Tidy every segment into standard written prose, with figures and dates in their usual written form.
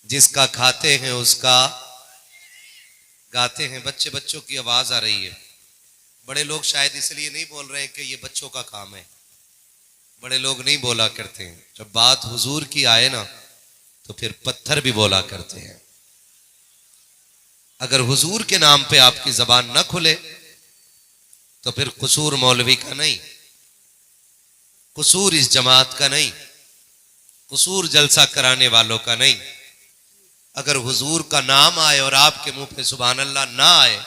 जिसका खाते हैं उसका गाते हैं। बच्चे बच्चों की आवाज आ रही है। बड़े लोग शायद इसलिए नहीं बोल रहे हैं कि ये बच्चों का काम है। बड़े लोग नहीं बोला करते हैं। जब बात हुजूर की आए ना तो फिर पत्थर भी बोला करते हैं। अगर हुजूर के नाम पे आपकी जबान न खुले तो फिर कसूर मौलवी का नहीं, कसूर इस जमात का नहीं, कसूर जलसा कराने वालों का नहीं। अगर हुजूर का नाम आए और आपके मुंह पे सुभान अल्लाह ना आए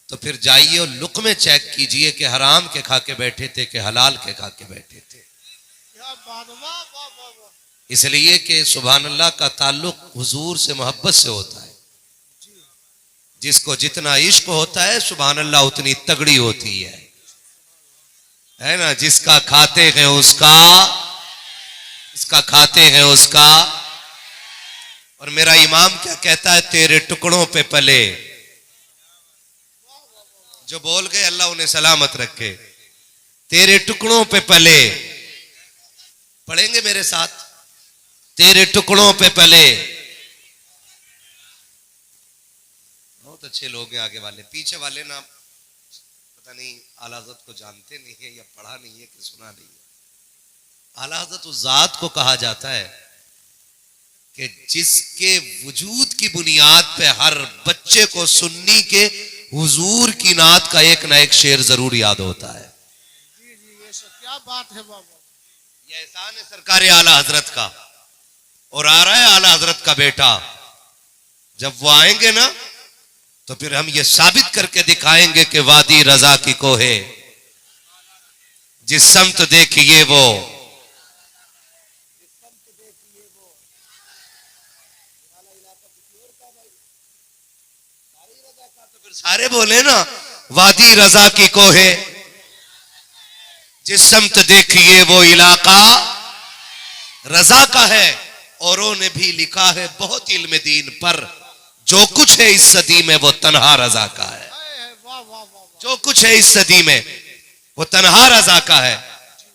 तो फिर जाइए और लुक़मे चेक कीजिए कि हराम के खा के बैठे थे कि हलाल के खा के बैठे थे। इसलिए कि सुभान अल्लाह का ताल्लुक हुजूर से मोहब्बत से होता है। जिसको जितना इश्क होता है सुभान अल्लाह उतनी तगड़ी होती है ना। जिसका खाते हैं उसका, इसका खाते हैं उसका। और मेरा इमाम क्या कहता है, तेरे टुकड़ों पे पले। जो बोल गए अल्लाह उन्हें सलामत रखे। तेरे टुकड़ों पे पले, पढ़ेंगे मेरे साथ, तेरे टुकड़ों पे पले। बहुत अच्छे लोग हैं आगे वाले। पीछे वाले ना पता नहीं आला हज़रत को जानते नहीं है या पढ़ा नहीं है कि सुना नहीं है। आला हज़रत उस जात को कहा जाता है कि जिसके वजूद की बुनियाद पे हर बच्चे को सुन्नी के हुजूर की नात का एक ना एक शेर जरूर याद होता है। जी जी, ये सब क्या बात है बाबा। ये एहसान है सरकार आला हजरत का। और आ रहा है आला हजरत का बेटा। जब वो आएंगे ना तो फिर हम ये साबित करके दिखाएंगे कि वादी रजा की कोहे जिस समत देखिए वो, तो फिर सारे बोले ना वादी रजा की कोहे जिस समत देखिए वो इलाका रजा का है। औरों ने भी लिखा है बहुत इल्म दीन पर, जो कुछ है इस सदी में वो तन्हा रजा का है। जो कुछ है इस सदी में वो तन्हा रजा का है।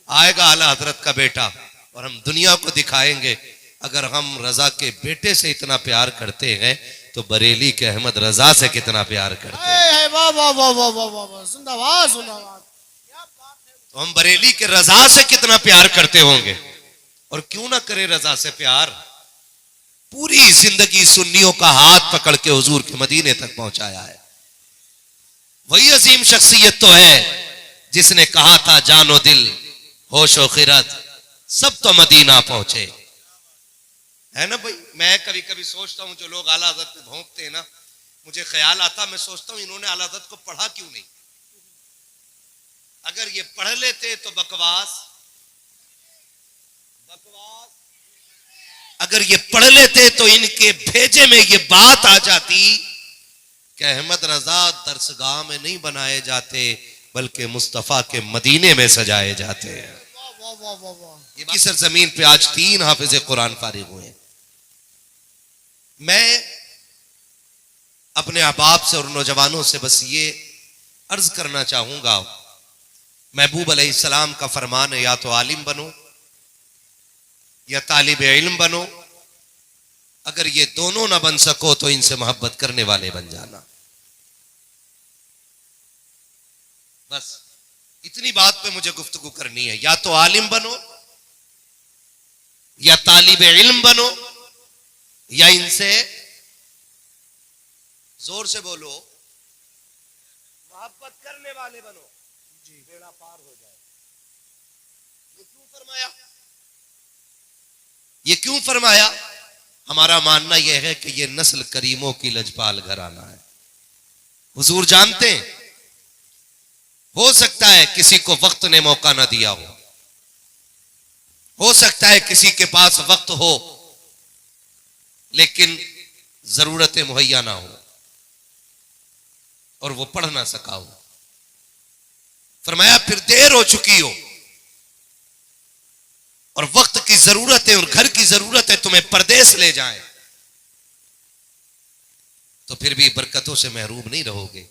आएगा आला हजरत का बेटा और हम दुनिया को दिखाएंगे अगर हम रजा के बेटे से इतना प्यार करते हैं तो बरेली के अहमद रजा से कितना प्यार करते हैं। तो हम बरेली के रजा से कितना प्यार करते होंगे। और क्यों ना करे रजा से प्यार। पूरी जिंदगी सुन्नियों का हाथ पकड़ के हुजूर के मदीने तक पहुंचाया है। वही अजीम शख्सियत तो है जिसने कहा था जानो दिल होशो खिरत सब तो मदीना पहुंचे। है ना भाई। मैं कभी कभी सोचता हूं जो लोग आला हज़रत पे भौंकते हैं ना, मुझे ख्याल आता, मैं सोचता हूं इन्होंने आला हज़रत को पढ़ा क्यों नहीं। अगर ये पढ़ लेते तो बकवास, अगर ये पढ़ लेते तो इनके भेजे में ये बात आ जाती कि अहमद रजा दरसगाह में नहीं बनाए जाते बल्कि मुस्तफा के मदीने में सजाए जाते हैं। ये सरजमीन पे आज 3 हाफिज कुरान फारिग हुए। मैं अपने अहबाब से और नौजवानों से बस ये अर्ज करना चाहूंगा, महबूब अलैहिस्सलाम का फरमान है या तो आलिम बनो या तालिब इल्म बनो। अगर ये दोनों ना बन सको तो इनसे मोहब्बत करने वाले बन जाना। बस इतनी बात पे मुझे गुफ्तगू करनी है। या तो आलिम बनो या तालिब इल्म बनो या इनसे, जोर से बोलो, मोहब्बत करने वाले बनो। जी, बेड़ा पार हो जाए। ये क्यों फरमाया, ये क्यों फरमाया। हमारा मानना यह है कि यह नस्ल करीमों की लजपाल घराना है। हुजूर जानते हैं, हो सकता है किसी को वक्त ने मौका ना दिया हो सकता है किसी के पास वक्त हो लेकिन जरूरतें मुहैया ना हो और वो पढ़ ना सका हो। फरमाया फिर देर हो चुकी हो और वक्त की जरूरत है और घर की जरूरत है, तुम्हें परदेश ले जाए तो फिर भी बरकतों से महरूम नहीं रहोगे।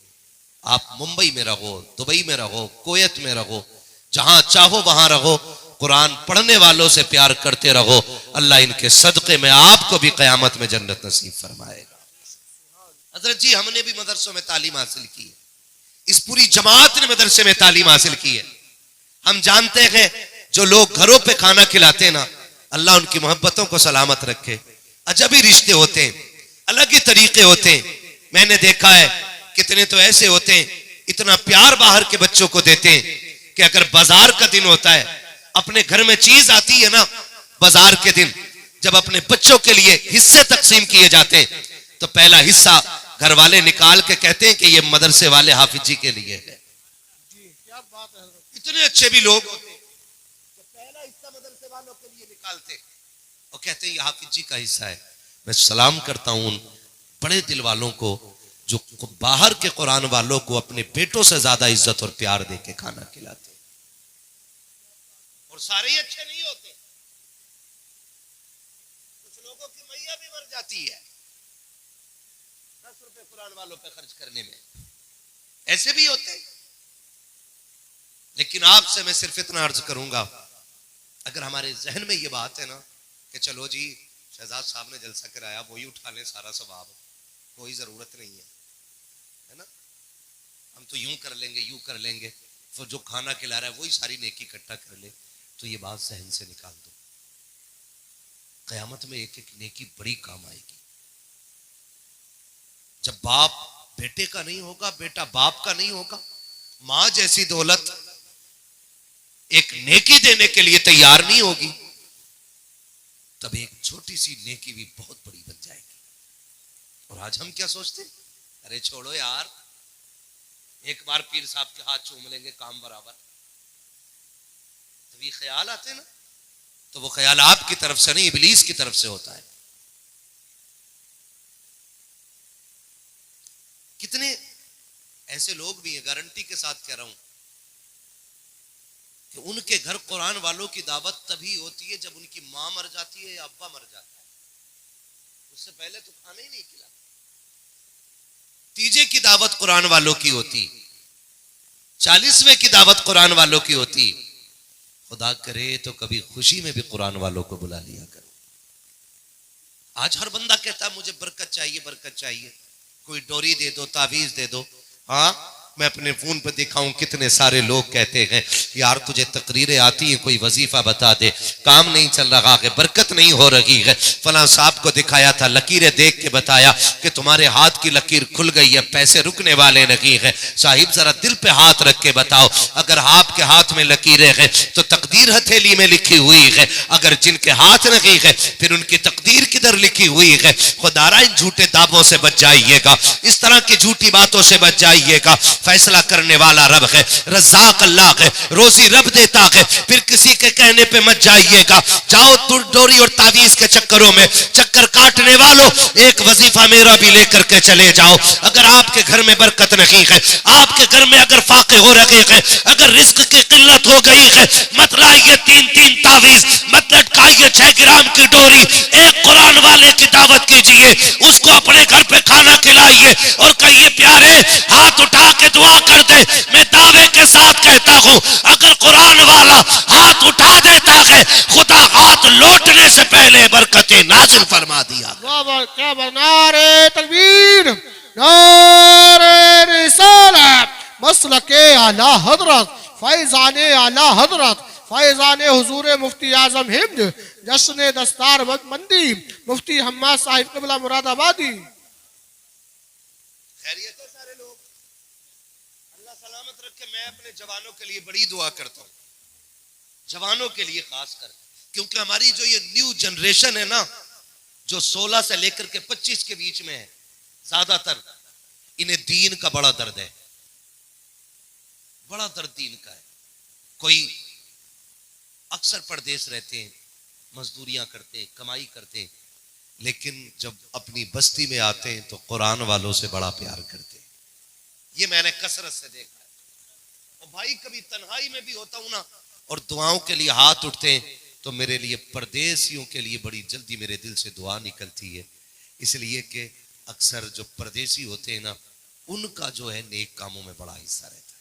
आप मुंबई में रहो, दुबई में रहो, कुवैत में रहो, जहां चाहो वहां रहो, कुरान पढ़ने वालों से प्यार करते रहो, अल्लाह इनके सदक़े में आपको भी क़यामत में जन्नत नसीब फरमाएगा। हजरत जी, हमने भी मदरसों में तालीम हासिल की है, इस पूरी जमात ने मदरसे में तालीम हासिल की है। हम जानते हैं जो लोग घरों पे खाना खिलाते हैं ना, अल्लाह उनकी मोहब्बतों को सलामत रखे। अजबी रिश्ते होते हैं, अलग ही तरीके होते हैं। मैंने देखा है कितने तो ऐसे होते हैं, इतना प्यार बाहर के बच्चों को देते हैं कि अगर बाजार का दिन होता है, अपने घर में चीज आती है ना, बाजार के दिन जब अपने बच्चों के लिए हिस्से तकसीम किए जाते हैं, तो पहला हिस्सा घर वाले निकाल के कहते हैं कि ये मदरसे वाले हाफिज जी के लिए है। क्या बात है। इतने अच्छे भी लोग होते हैं तो पहला हिस्सा मदरसे वालों के लिए निकालते और कहते हैं ये हाफिज जी का हिस्सा है। मैं सलाम करता हूं उन बड़े दिल वालों को जो बाहर के कुरान वालों को अपने बेटों से ज्यादा इज्जत और प्यार दे के खाना खिलाते। और सारे ही अच्छे नहीं होते, कुछ लोगों की मैया भी मर जाती है 10 रुपए कुरान वालों पे खर्च करने में, ऐसे भी होते हैं। लेकिन आपसे मैं सिर्फ इतना अर्ज करूंगा, अगर हमारे जहन में ये बात है ना कि चलो जी शहजाद साहब ने जलसा कराया, वही उठा लें सारा सवाब, कोई जरूरत नहीं है ना, हम तो यूं कर लेंगे यूं कर लेंगे, तो जो खाना खिला रहा है वही सारी नेकी इकट्ठा कर ले, तो ये बात जहन से निकाल दो। कयामत में एक एक नेकी बड़ी काम आएगी। जब बाप बेटे का नहीं होगा, बेटा बाप का नहीं होगा, मां जैसी दौलत एक नेकी देने के लिए तैयार नहीं होगी, तब एक छोटी सी नेकी भी बहुत बड़ी बन जाएगी। और आज हम क्या सोचते, अरे छोड़ो यार, एक बार पीर साहब के हाथ चूम लेंगे काम बराबर। तब ये ख्याल आते ना, तो वो ख्याल आपकी तरफ से नहीं, इब्लीस की तरफ से होता है। कितने ऐसे लोग भी हैं, गारंटी के साथ कह रहा हूं, कि उनके घर कुरान वालों की दावत तभी होती है जब उनकी मां मर जाती है या अब्बा मर जाता है, उससे पहले तो खाना ही नहीं खिलाते। तीजे की दावत कुरान वालों की होती, 40वें की दावत कुरान वालों की होती। खुदा करे तो कभी खुशी में भी कुरान वालों को बुला लिया करो। आज हर बंदा कहता है मुझे बरकत चाहिए, बरकत चाहिए, कोई डोरी दे दो, तावीज दे दो। हाँ, मैं अपने फोन पर दिखाऊं कितने सारे लोग कहते हैं यार तुझे तकरीरें आती है, कोई वजीफा बता दे, काम नहीं चल रहा है, बरकत नहीं हो रही है। फलां साहब को दिखाया था, लकीरें देख के बताया कि तुम्हारे हाथ की लकीर खुल गई है, पैसे रुकने वाले नहीं है। साहिब जरा दिल पे हाथ रख के बताओ, अगर आपके हाथ में लकीरें हैं तो तकदीर हथेली में लिखी हुई है, अगर जिनके हाथ नहीं है फिर उनकी तकदीर किधर लिखी हुई है। खुदारा इन झूठे दावों से बच जाइएगा, इस तरह की झूठी बातों से बच जाइएगा। फैसला करने वाला रब है, रज़्ज़ाक़ अल्लाह है, रोजी रब देता है। फिर किसी के कहने पे मत जाइएगा, जाओ डोरी और तावीज के चक्करों में चक्कर काटने वालों, एक वजीफा मेरा भी लेकर के चले जाओ। अगर आपके घर में बरकत नहीं है, आपके घर में अगर फाके हो रहे हैं, अगर रिस्क की किल्लत हो गई है, मत लाइए 3-3 तावीज, मत लटकाइए 6 ग्राम की डोरी, एक कुरान वाले की दावत कीजिए, उसको अपने घर पे खाना खिलाइए और कहिए प्यारे हाथ उठा के दुआ कर दे। मैं दावे के साथ कहता हूं, अगर कुरान वाला हाथ उठा देता है, खुदा हाथ लौटने से पहले बरकतें नाज़िल फरमा दिया। वाह वाह, क्या नारे तकबीर, नारे रिसालत, मसलके आला हजरत, फैजाने आला हजरत, फैजाने हुजूर मुफ्ती आजम हिंद, जश्न दस्तार मंदी मुफ्ती हम्माद साहिब क़िबला मुरादाबादी। खैरियत है सारे लोग, अल्लाह सलामत रखे। मैं अपने जवानों के लिए बड़ी दुआ करता हूं, जवानों के लिए खास कर, क्योंकि हमारी जो ये न्यू जनरेशन है ना, जो 16 से लेकर के 25 के बीच में है, ज्यादातर इन्हें दीन का बड़ा दर्द है, बड़ा दर्द दीन का है। कोई अक्सर परदेश रहते हैं, मजदूरियां करते, कमाई करते, लेकिन जब अपनी बस्ती में आते हैं तो कुरान वालों से बड़ा प्यार करते हैं। ये मैंने कसरत से देखा है। और भाई कभी तन्हाई में भी होता हूं ना और दुआओं के लिए हाथ उठते हैं, तो मेरे लिए परदेशियों के लिए बड़ी जल्दी मेरे दिल से दुआ निकलती है, इसलिए कि अक्सर जो परदेशी होते हैं ना, उनका जो है नेक कामों में बड़ा हिस्सा रहता है,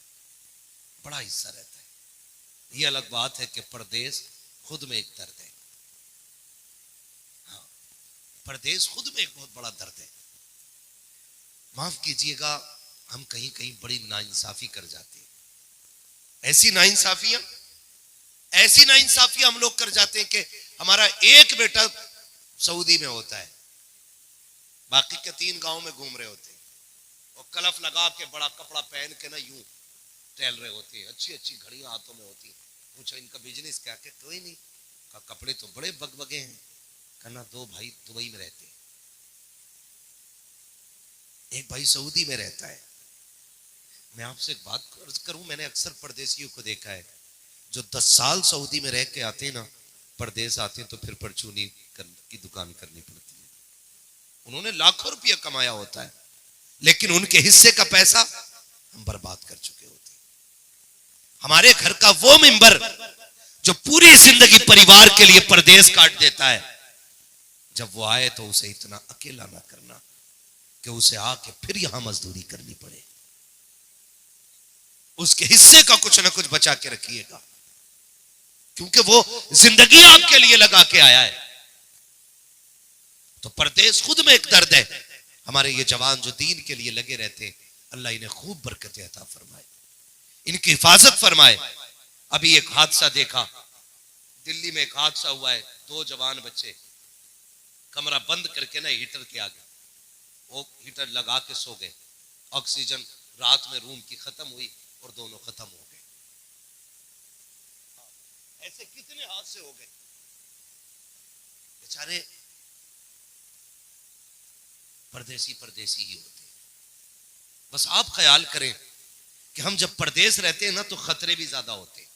बड़ा हिस्सा रहता है। ये अलग बात है कि परदेश खुद में एक दर्द है। हाँ, परदेश खुद में एक बहुत बड़ा दर्द है। माफ कीजिएगा, हम कहीं कहीं बड़ी नाइंसाफी कर जाते हैं। ऐसी नाइंसाफियां हम लोग कर जाते हैं कि हमारा एक बेटा सऊदी में होता है, बाकी के 3 गांव में घूम रहे होते हैं और कलफ लगा के बड़ा कपड़ा पहन के ना यूं टहल रहे होते हैं, अच्छी अच्छी घड़ियां हाथों में होती है। पूछो इनका बिजनेस क्या? के कोई नहीं। का कपड़े तो बड़े बगबगे हैं। कहना 2 भाई दुबई में रहते हैं, एक भाई सऊदी में रहता है। मैं आपसे एक बात अर्ज करूं, मैंने अक्सर परदेशियों को देखा है जो 10 साल सऊदी में रह के आते हैं ना, परदेश आते हैं तो फिर परचूनी की दुकान करनी पड़ती है। उन्होंने लाखों रुपया कमाया होता है, लेकिन उनके हिस्से का पैसा हम बर्बाद कर चुके होते हैं। हमारे घर का वो मेंबर जो पूरी जिंदगी परिवार के लिए परदेश काट देता है, जब वो आए तो उसे इतना अकेला ना करना कि उसे आके फिर यहां मजदूरी करनी पड़े। उसके हिस्से का कुछ ना कुछ बचा के रखिएगा, क्योंकि वो जिंदगी आपके लिए लगा के आया है। तो परदेश खुद में एक दर्द है। हमारे ये जवान जो दीन के लिए लगे रहते हैं, अल्लाह इन्हें खूब बरकतें अता फरमाए, इनकी हिफाजत फरमाए। अभी एक हादसा देखा, दिल्ली में एक हादसा हुआ है। 2 जवान बच्चे कमरा बंद करके ना हीटर के आगे, वो हीटर लगा के सो गए। ऑक्सीजन रात में रूम की खत्म हुई और दोनों खत्म हो गए। ऐसे कितने हादसे हो गए। बेचारे परदेसी परदेसी ही होते हैं। बस आप ख्याल करें कि हम जब परदेश रहते हैं ना तो खतरे भी ज्यादा होते हैं।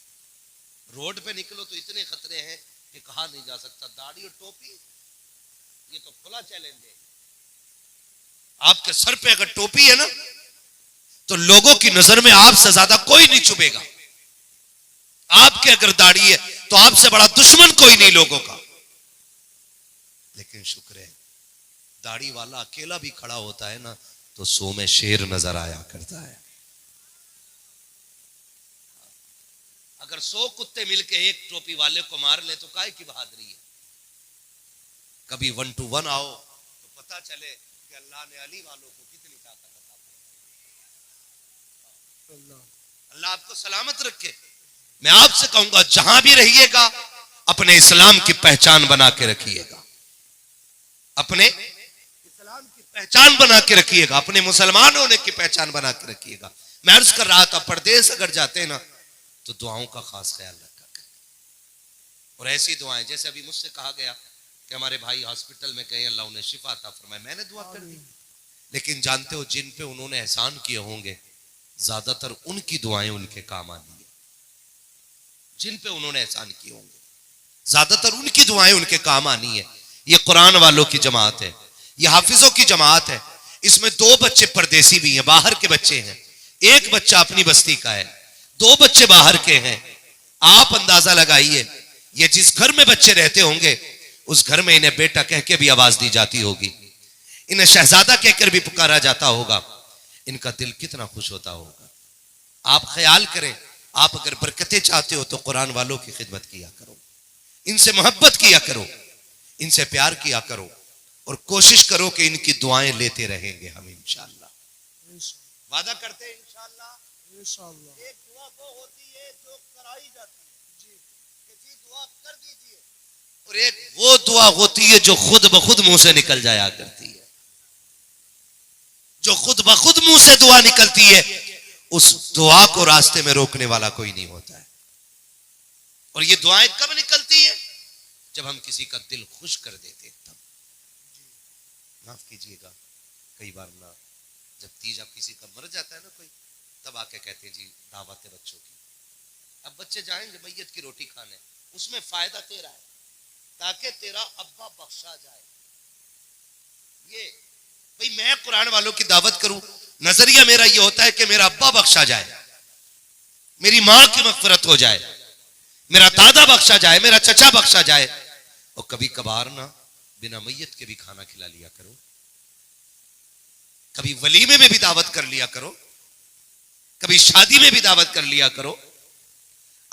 रोड पे निकलो तो इतने खतरे हैं कि कहा नहीं जा सकता। दाढ़ी और टोपी ये तो खुला चैलेंज है। आपके सर पे अगर टोपी है ना तो लोगों की नजर में आपसे ज्यादा कोई नहीं चुभेगा। आपके अगर दाढ़ी है तो आपसे बड़ा दुश्मन कोई नहीं लोगों का। लेकिन शुक्र है, दाढ़ी वाला अकेला भी खड़ा होता है ना तो 100 में शेर नजर आया करता है। अगर 100 कुत्ते मिलके एक टोपी वाले को मार ले तो काहे की बहादुरी है। कभी 1 to 1 आओ तो पता चले कि अल्लाह ने अली वालों को कितनी ताकत अता फरमाई। अल्लाह आपको सलामत रखे। मैं आपसे कहूंगा, जहां भी रहिएगा अपने इस्लाम की पहचान बना के रखिएगा, अपने इस्लाम की पहचान बना के रखिएगा, अपने मुसलमान होने की पहचान बना के रखिएगा। मैं अर्ज कर रहा था, परदेश अगर जाते हैं ना तो दुआओं का खास ख्याल रखा करें। और ऐसी दुआएं, जैसे अभी मुझसे कहा गया कि हमारे भाई हॉस्पिटल में गए, अल्लाह उन्हें शिफा अता फरमाए, मैंने दुआ कर दी। लेकिन जानते हो, जिन पे उन्होंने एहसान किए होंगे ज्यादातर उनकी दुआएं उनके काम आनी है। जिन पे उन्होंने एहसान किए होंगे ज्यादातर उनकी दुआएं उनके काम आनी है। ये कुरान वालों की जमात है, ये हाफिजों की जमात है। इसमें 2 बच्चे परदेसी भी हैं, बाहर के बच्चे हैं। एक बच्चा अपनी बस्ती का है, 2 बच्चे बाहर के हैं। आप अंदाजा लगाइए, ये जिस घर में बच्चे रहते होंगे उस घर में इन्हें बेटा कह के भी आवाज दी जाती होगी, इन्हें शहजादा कहकर भी पुकारा जाता होगा। इनका दिल कितना खुश होता होगा। आप ख्याल करें, आप अगर बरकतें चाहते हो तो कुरान वालों की खिदमत किया करो, इनसे मोहब्बत किया करो, इनसे प्यार किया करो और कोशिश करो कि इनकी दुआएं लेते रहेंगे हम इंशाअल्लाह। वादा करते हैं इंशाअल्लाह। एक दुआ वो होती है जो कराई जाती है कि जी दुआ कर दीजिए, और एक वो दुआ होती है जो खुद ब खुद मुंह से निकल जाया करती है। जो खुद ब खुद मुंह से दुआ निकलती है, उस दुआ को रास्ते में रोकने वाला कोई नहीं होता है। और ये दुआएं कब निकलती है? जब हम किसी का दिल खुश कर देते हैं तब। माफ कीजिएगा, कई बार ना जब तीजा किसी का मर जाता है ना कोई, तब आके कहते हैं जी दावत है बच्चों की। अब बच्चे जाएंगे मैयत की रोटी खाने, उसमें फायदा तेरा है ताकि तेरा अब्बा बख्शा जाए। ये भाई मैं कुरान वालों की दावत करूं, नजरिया मेरा ये होता है कि मेरा अब्बा बख्शा जाए, मेरी मां की मगफिरत हो जाए, मेरा दादा बख्शा जाए, मेरा चचा बख्शा जाए। और कभी कभार ना बिना मैयत के भी खाना खिला लिया करो, कभी वलीमे में भी दावत कर लिया करो, कभी शादी में भी दावत कर लिया करो।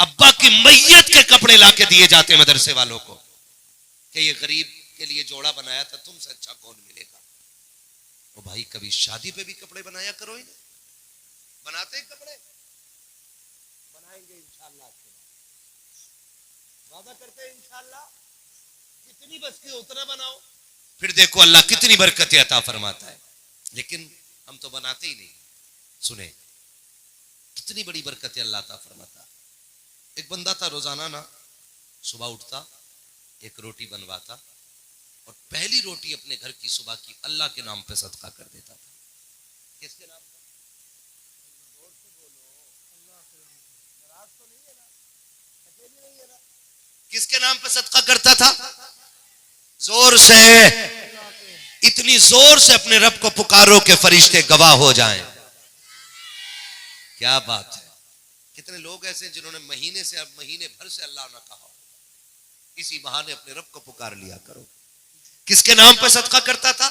अब्बा की मैयत के कपड़े लाके दिए जाते मदरसे वालों को कि ये गरीब के लिए जोड़ा बनाया था, तुमसे अच्छा कौन मिलेगा। तो भाई कभी शादी पे भी कपड़े बनाया करो, इन्हें बनाते हैं कपड़े, बनाएंगे इंशाअल्लाह, वादा करते हैं इंशाअल्लाह, जितनी बस की उतना बनाओ, फिर देखो अल्लाह कितनी बरकत अता फरमाता है। लेकिन हम तो बनाते ही नहीं। सुने कितनी बड़ी बरकत अल्लाह अता फरमाता। एक बंदा था, रोजाना ना सुबह उठता, एक रोटी बनवाता और पहली रोटी अपने घर की सुबह की अल्लाह के नाम पे सदका कर देता था। किसके नाम पे? जोर से बोलो, अल्लाह के नाम पे। नाराज तो नहीं है ना? अकेले नहीं है ना? किसके नाम पे सदका करता था? जोर से, इतनी जोर से अपने रब को पुकारो कि फरिश्ते गवाह हो जाएं। क्या बात है। कितने लोग ऐसे हैं जिन्होंने महीने से, अब महीने भर से अल्लाह ना कहा, इसी बहाने अपने रब को पुकार लिया करो। किसके नाम पे सदका करता था?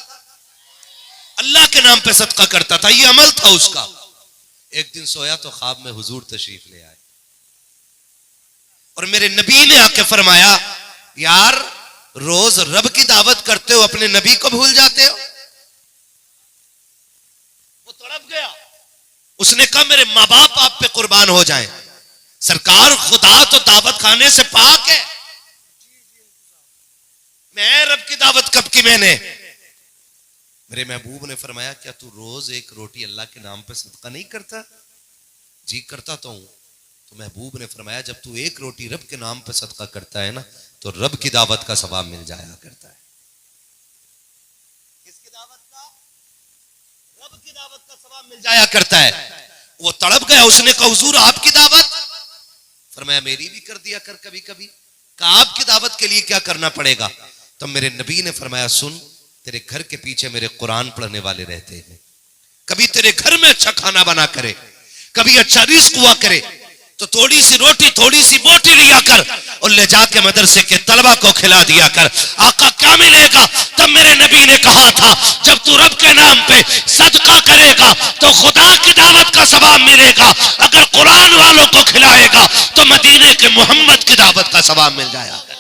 अल्लाह के नाम पे सदका करता था, ये अमल था उसका। एक दिन सोया तो ख्वाब में हुजूर तशरीफ ले आए और मेरे नबी ने आके फरमाया, यार रोज रब की दावत करते हो, अपने नबी को भूल जाते हो। वो तड़प गया, उसने कहा मेरे माँ बाप आप पे कुर्बान हो जाएं, सरकार खुदा तो दावत खाने से पाक है, मैं रब की दावत कब की मैंने। मेरे महबूब ने फरमाया, क्या तू रोज एक रोटी अल्लाह के नाम पे सदका नहीं करता? जी करता तो हूं। तो महबूब ने फरमाया, जब तू एक रोटी रब के नाम पे सदका करता है ना, तो रब की दावत का सवाब मिल जाया करता है। किसकी दावत का? रब की दावत का सवाब मिल जाया करता है। वो तड़प गया, उसने कहा हुजूर आपकी दावत? फरमाया मेरी भी कर दिया कर कभी कभी। कहा आपकी दावत के लिए क्या करना पड़ेगा? तो मेरे नबी ने फरमाया, सुन, तेरे घर के पीछे मेरे कुरान पढ़ने वाले रहते हैं, कभी तेरे घर में अच्छा खाना बना करे, कभी अच्छा रिस्क हुआ करे, तो थोड़ी सी रोटी थोड़ी सी बोटी लिया कर और ले जाके मदरसे के तलबा को खिला दिया कर। आका क्या मिलेगा? तब मेरे नबी ने कहा था, जब तू रब के नाम पे सदका करेगा तो खुदा की दावत का सवाब मिलेगा, अगर कुरान वालों को खिलाएगा तो मदीने के मोहम्मद की दावत का सवाब मिल जाया करे।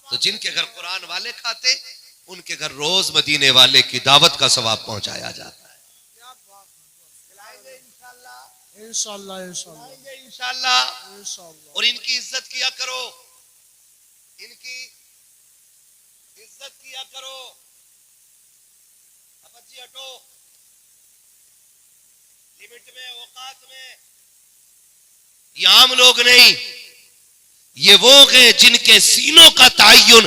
तो जिनके घर कुरान वाले खाते, उनके घर रोज मदीने वाले की दावत का सवाब पहुंचाया जाता है। इंशाअल्लाह इंशाअल्लाह इंशाअल्लाह। और इनकी इज्जत किया करो, इनकी इज्जत किया करो। अब जी हटो, लिमिट में, औकात में। ये आम लोग नहीं, ये वो हैं जिनके सीनों का तायुन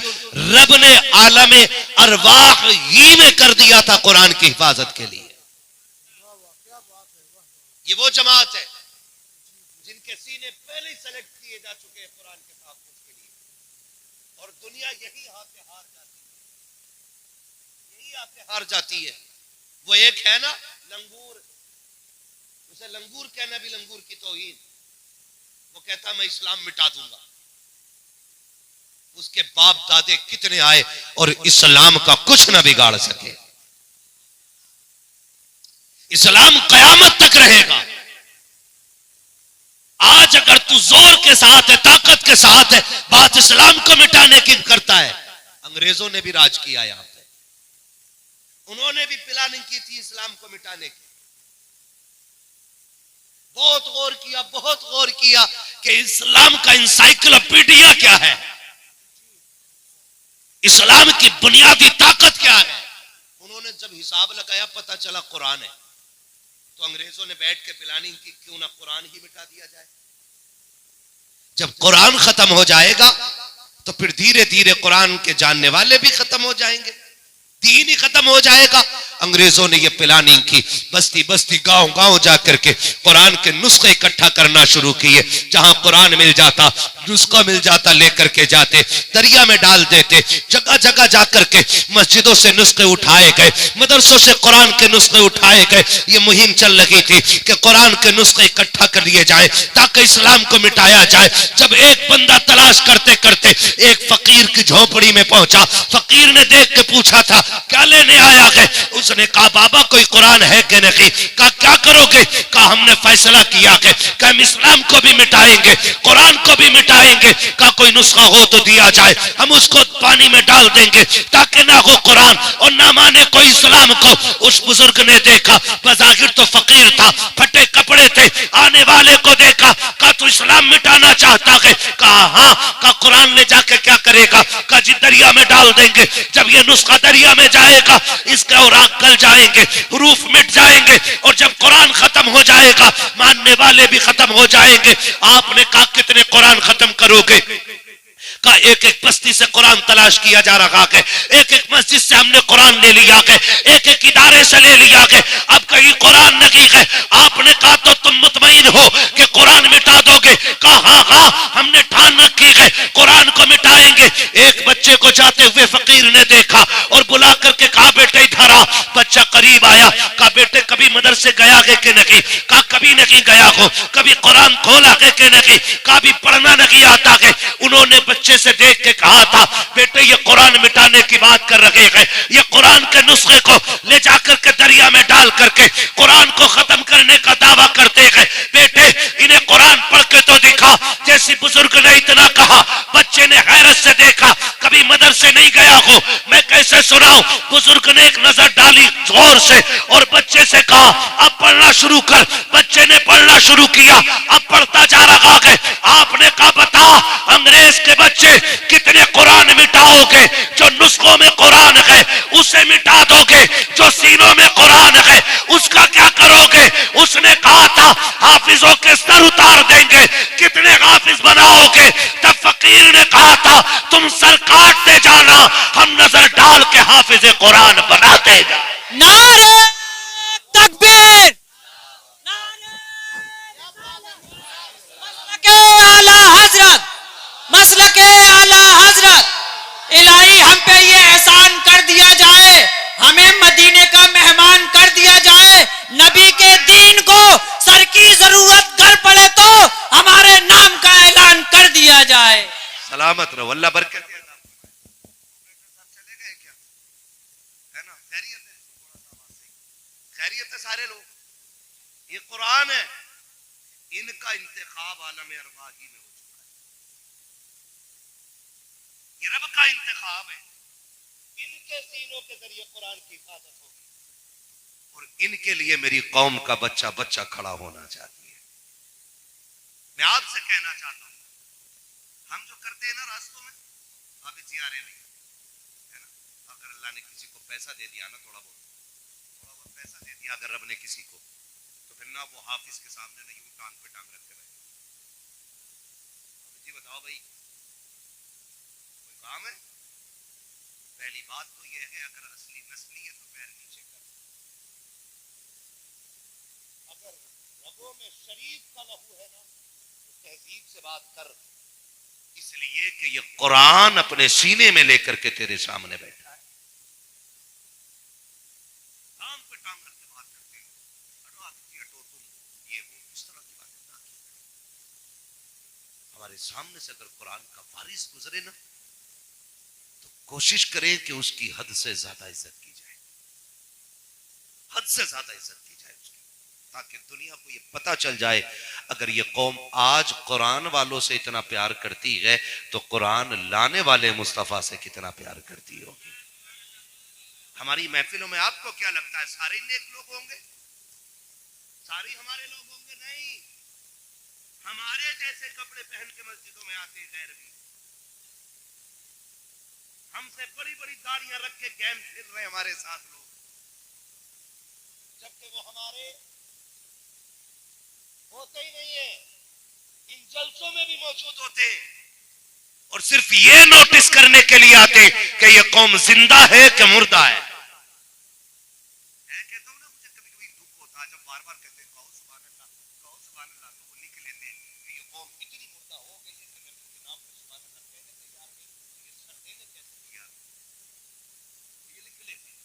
रब ने आलमे अरवाह ही में कर दिया था कुरान की हिफाजत के लिए। ये वो जमात है जिनके सीने पहले ही सेलेक्ट किए जा चुके हैं कुरान के तहफ्फुज़ के लिए, और दुनिया यही आके हार जाती है, यही आके हार जाती है। वो एक है ना लंगूर, उसे लंगूर कहना भी लंगूर की तौहीन। वो कहता मैं इस्लाम मिटा दूंगा। उसके बाप दादे कितने आए और इस्लाम का कुछ ना बिगाड़ सके। इस्लाम कयामत तक रहेगा। आज अगर तू जोर के साथ है, ताकत के साथ है, बात इस्लाम को मिटाने की करता है। अंग्रेजों ने भी राज किया यहां पे, उन्होंने भी प्लानिंग की थी इस्लाम को मिटाने की। बहुत गौर किया कि इस्लाम का इंसाइक्लोपीडिया क्या है, इस्लाम की बुनियादी ताकत क्या है। उन्होंने जब हिसाब लगाया, पता चला कुरान है, तो अंग्रेजों ने बैठ के प्लानिंग की, क्यों ना कुरान ही मिटा दिया जाए। जब कुरान खत्म हो जाएगा तो फिर धीरे धीरे कुरान के जानने वाले भी खत्म हो जाएंगे, दीन ही खत्म हो जाएगा। अंग्रेजों ने यह प्लानिंग की, बस्ती बस्ती गांव गांव जाकर के कुरान के नुस्खे इकट्ठा करना शुरू किए। जहां कुरान मिल जाता, नुस्खा मिल जाता, लेकर के जाते, दरिया में डाल देते। जगह जगह जाकर के मस्जिदों से नुस्खे उठाए गए, मदरसों से कुरान के नुस्खे उठाए गए। ये मुहिम चल रही थी कि कुरान के नुस्खे इकट्ठा कर लिए जाए ताकि इस्लाम को मिटाया जाए। जब एक बंदा तलाश करते करते एक फकीर की झोपड़ी में पहुंचा, फकीर ने देख के पूछा था, क्या फैसला लेने आया है। उसने कहा बाबा कोई कुरान है कि नहीं? कहा क्या करोगे? कहा हमने फैसला किया है कि हम इस्लाम को भी मिटाएंगे, कुरान को भी मिटाएंगे। कहा कोई नुस्खा हो तो दिया जाए, हम उसको पानी में डाल देंगे ताकि ना हो कुरान और ना माने कोई इस्लाम को। उस बुजुर्ग ने देखा, बज़ाहिर तो फकीर था, फटे कपड़े थे, आने वाले को देखा, कहा तू इस्लाम मिटाना चाहता है? कहा हाँ। कहा कुरान ले जाके क्या करेगा? कहा जी दरिया में डाल देंगे। जब ये नुस्खा दरिया में जाएगा इसके औराक गल जाएंगे, हरूफ मिट जाएंगे और जब कुरान खत्म हो जाएगा मानने वाले भी खत्म हो जाएंगे। आपने कहा कितने कुरान खत्म करोगे? का एक एक बस्ती से कुरान तलाश किया जा रहा है, एक एक मस्जिद से हमने कुरान ले लिया है, एक एक इदारे से ले लिया है, अब कहीं कुरान नहीं है। आपने कहा तो तुम मुतमईन हो कि कुरान मिटा दोगे? कहा हाँ हाँ हमने ठान रखी है कुरान को मिटाएंगे। एक बच्चे को जाते हुए फकीर ने देखा और बुला करके कहा बेटे इधर आ। बच्चा करीब आया, कहा बेटे कभी मदरसे गया है कि नहीं? कहा कभी नहीं गया हो। कभी कुरान खोला है कि नहीं? कहा भी पढ़ना नहीं आता है। उन्होंने बच्चे से देख के कहा था बेटे ये कुरान मिटाने की बात कर रहे हैं, ये कुरान के नुस्खे को ले जाकर के दरिया में डाल करके कुरान को खत्म करने का दावा करते हैं। बेटे इन्हें कुरान पढ़ के तो दिखा। जैसी बुजुर्ग ने इतना कहा बच्चे ने हैरत से देखा, कभी मदरसे नहीं गया हो, मैं कैसे सुनाऊं? बुजुर्ग ने एक नजर डाली जोर से और बच्चे से कहा अब पढ़ना शुरू कर। बच्चे ने पढ़ना शुरू किया, अब पढ़ता जा रहा है। आपने कहा बता अंग्रेज के बच्चे कितने कुरान मिटाओगे? जो नुस्खों में कुरान है उसे मिटा दोगे, जो सीनों में कुरान है उसका क्या करोगे? उसने कहा था हाफिजों के सर उतार देंगे। कितने हाफिज बनाओगे? तब फकीर ने कहा था तुम सर काटते जाना, हम नजर डाल के हाफिज कुरान बनाते जाए। नारे तकबीर, मसलके आला हजरत, मसलके आला हजरत। इलाही हम पे ये एहसान कर दिया जाए, हमें मदीने का मेहमान कर दिया जाए। नबी के दीन को सर की जरूरत कर पड़े तो हमारे नाम का ऐलान कर दिया जाए। सलामत रहो, अल्लाह बरकत दे। चले गए क्या? है ना? खैरियत है? खैरियत है सारे लोग? ये कुरान है, इनका इंतखाब आलम अरवाही में हो चुका है। ये रब का इंतखाब है, इनके सीनों के जरिए कुरान की हिफाजत होगी और इनके लिए मेरी कौम का बच्चा बच्चा खड़ा होना चाहती है। मैं आपसे कहना चाहता हूं हम जो करते हैं ना रास्तों में, आप जियारे नहीं है ना? अगर अल्लाह ने किसी को पैसा दे दिया ना, थोड़ा बहुत पैसा दे दिया अगर रब ने किसी को, तो फिर ना वो हाफिज के सामने ना यूं टांग पे टांग रख के रहे। जी बताओ भाई कोई काम है? पहली बात तो यह है अगर असली नस्ली है तो पैर नीचे कर, अगर रगों में शरीफ का लहू है ना तो तहजीब से बात कर, इसलिए कि ये कुरान अपने सीने में लेकर के तेरे सामने बैठा है। टांग पे टांग रख के बात करते हैं, हटो तुम ये वो इस तरह की बातें ना की। हमारे सामने से अगर कुरान का वारिस गुजरे ना तो कोशिश करें कि उसकी हद से ज्यादा इज्जत की जाए, हद से ज्यादा इज्जत की जाए उसकी, ताकि दुनिया को ये पता चल जाए अगर ये कौम आज कुरान वालों से इतना प्यार करती है तो कुरान लाने वाले मुस्तफा से कितना प्यार करती होगी। हमारी महफिलों में आपको क्या लगता है सारे नेक लोग होंगे? सारे हमारे लोग होंगे? नहीं, हमारे जैसे कपड़े पहन के मस्जिदों में आते गैर भी, हमसे बड़ी बड़ी दाढ़ियां रख के कैंप फिर रहे हमारे साथ लोग, जबकि वो हमारे होते ही नहीं है, इन जलसों में भी मौजूद होते और सिर्फ ये नोटिस करने के लिए आते कि ये कौम जिंदा है कि मुर्दा है। मैं कहता हूं ना मुझे कभी कभी दुख होता है जब बार बार कहते हैं कहो सुभान अल्लाह, कहो सुभान अल्लाह, तो वो लिख लेते हैं कि ये कौम इतनी मुर्दा हो गई है कि नबी के नाम पर सुभान अल्लाह कहने तैयार नहीं, तो ये सर देने कैसे तैयार, ये लिख लेते हैं।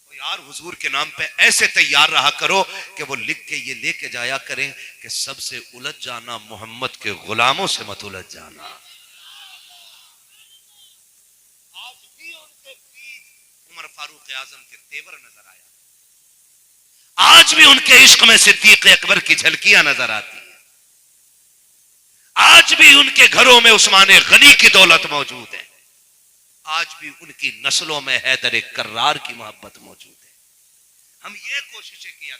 तो यार हुजूर के नाम पे ऐसे तैयार रहा करो कि वो लिख के ये लेके जाया करें कि सबसे उलझ जाना, मोहम्मद के गुलामों से मत उलझ जाना। आज भी उनके बीच उमर फारूक फारूक आजम के तेवर नजर आया। आज भी उनके इश्क में सिद्दीक अकबर की झलकियां नजर आती है। आज भी उनके घरों में उस्मान गनी की दौलत मौजूद है। आज भी उनकी नस्लों में हैदर कर्रार की मोहब्बत मौजूद है। हम ये कोशिशें किया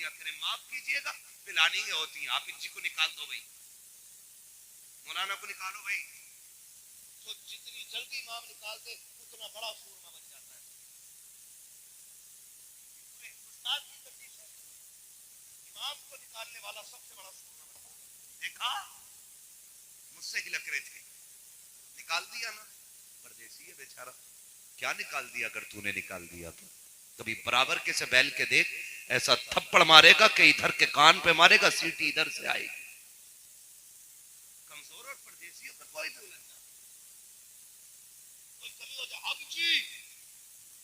करें, माफ कीजिएगा, पिलानी ही होती है। आप जी को निकाल दो भाई, मौलाना को निकालो भाई, तो जितनी जल्दी इमाम निकाल दे उतना बड़ा सूरमा बन जाता है। उस्ताद की कंडीशन है, इमाम को निकालने वाला सबसे बड़ा सूरमा बनता है। देखा, मुझसे ही लग रहे थे, निकाल दिया ना। परदेसी है बेचारा, क्या निकाल दिया? अगर तूने निकाल दिया तो कभी बराबर के से बैल के देख, ऐसा थप्पड़ मारेगा कि इधर के कान पे मारेगा, सीटी इधर से आएगी। कमजोर और परदेसियों पर कोई नहीं लगता। कोई कभी हो जाए, जी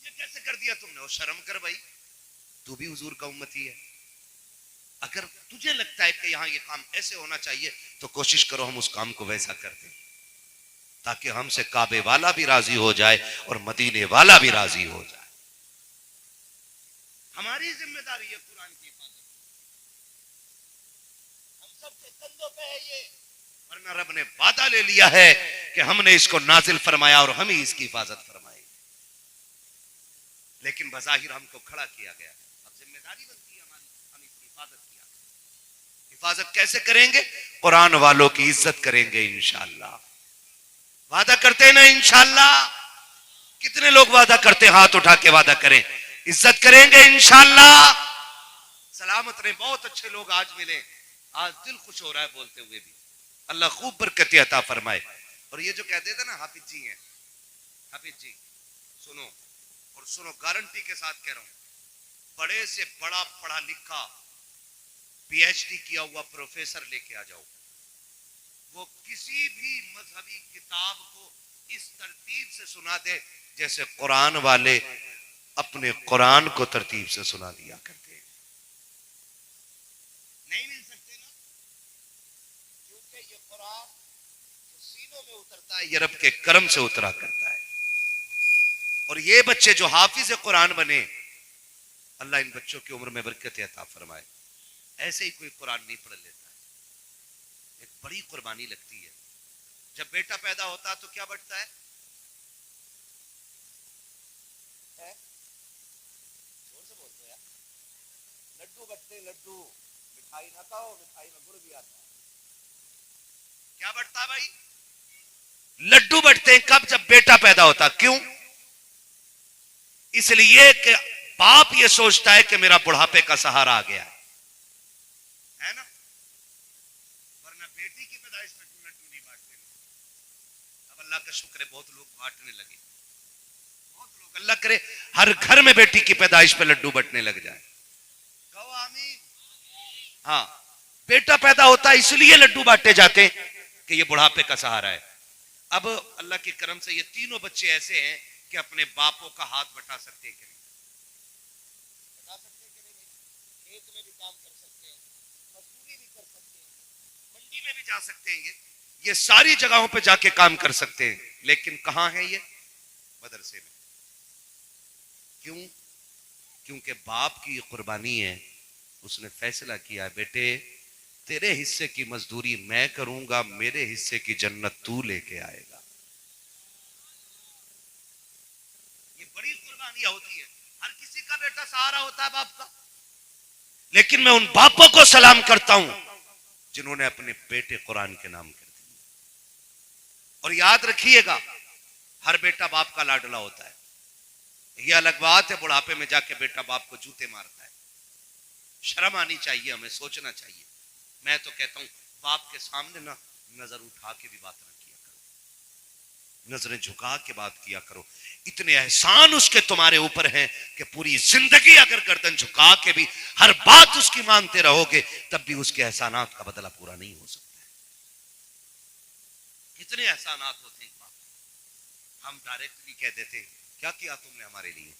ये कैसे कर दिया तुमने? और शर्म कर भाई, तू भी हुजूर का उम्मती है। अगर तुझे लगता है कि यहां ये काम ऐसे होना चाहिए तो कोशिश करो हम उस काम को वैसा कर दें, ताकि हमसे काबे वाला भी राजी हो जाए और मदीने वाला भी राजी हो जाए। हमारी जिम्मेदारी है कुरान की हिफाजत, हम सबके कंधों पे है ये। वरना रब ने वादा ले लिया है कि हमने इसको नाजिल फरमाया और हम ही इसकी हिफाजत फरमाएंगे। लेकिन बज़ाहिर हमको खड़ा किया गया, अब जिम्मेदारी बनती है हमारी, हम इसकी हिफाजत किया। हिफाजत कैसे करेंगे? कुरान वालों की इज्जत करेंगे इंशाअल्लाह। वादा करते हैं ना इंशाअल्लाह? कितने लोग वादा करते हैं? हाथ उठा के वादा करें, इज्जत करेंगे इंशाअल्लाह। सलामत रहे, बहुत अच्छे लोग आज मिले, आज दिल खुश हो रहा है बोलते हुए भी। अल्लाह खूब बरकत अता फरमाए। और ये जो कहते थे ना हाफिज जी हैं, हाफिज जी सुनो, और सुनो, गारंटी के साथ कह रहा हूं, बड़े से बड़ा पढ़ा लिखा पीएचडी किया हुआ प्रोफेसर लेके आ जाओ, वो किसी भी मजहबी किताब को इस तरतीब से सुना दे जैसे कुरान वाले अपने कुरान को तरतीब से सुना दिया करते हैं। नहीं मिल सकते ना, क्योंकि ये कुरान जो सीनों में उतरता है ये रब के करम से उतरा करता है। और ये बच्चे जो हाफिज कुरान बने, अल्लाह इन बच्चों की उम्र में बरकत अता फरमाए। ऐसे ही कोई कुरान नहीं पढ़ लेता है, एक बड़ी कुर्बानी लगती है। जब बेटा पैदा होता है तो क्या बढ़ता है? जोर से बोल दो यार। लड्डू बटते, लड्डू, मिठाई ना खाओ, मिठाई में गुड़ भी आता है। क्या बढ़ता है भाई? लड्डू बढ़ते हैं। कब? जब बेटा पैदा होता। क्यों? इसलिए कि बाप ये सोचता है कि मेरा बुढ़ापे का सहारा आ गया है ना। वरना बेटी की पैदाइश में लड्डू नहीं बांटते। अब अल्लाह का शुक्र है बहुत लोग बांटने लगे, बहुत लोग, अल्लाह करे हर घर में बेटी की पैदाइश पे लड्डू बंटने लग जाए। कहो आमीन। हाँ, बेटा पैदा होता है इसलिए लड्डू बांटे जाते हैं कि ये बुढ़ापे का सहारा है। अब अल्लाह के करम से ये तीनों बच्चे ऐसे हैं कि अपने बापों का हाथ बटा सकते हैं कि नहीं? बता सकते हैं कि नहीं? खेत में भी काम कर सकते हैं, मजदूरी भी कर सकते हैं, मंडी में भी जा सकते हैं, ये सारी जगहों पे जाके काम कर सकते हैं। लेकिन कहां है ये? मदरसे में। क्यों? क्योंकि बाप की ये कुर्बानी है। उसने फैसला किया है, बेटे तेरे हिस्से की मजदूरी मैं करूंगा, मेरे हिस्से की जन्नत तू लेके आएगा। ये बड़ी कुर्बानियां होती है। हर किसी का बेटा सहारा होता है बाप का, लेकिन मैं उन बापों को सलाम करता हूं जिन्होंने अपने बेटे कुरान के नाम कर दिए। और याद रखिएगा, हर बेटा बाप का लाडला होता है। यह अलग बात है बुढ़ापे में जाके बेटा बाप को जूते मारता है। शर्म आनी चाहिए, हमें सोचना चाहिए। मैं तो कहता हूं बाप के सामने ना नजर उठा के भी बात ना किया करो, नजरें झुका के बात किया करो। इतने एहसान उसके तुम्हारे ऊपर हैं कि पूरी जिंदगी अगर गर्दन झुका के भी हर बात उसकी मानते रहोगे तब भी उसके एहसानात का बदला पूरा नहीं हो सकता है। कितने एहसानात होते हैं बाप, हम डायरेक्टली कह देते क्या किया तुमने हमारे लिए।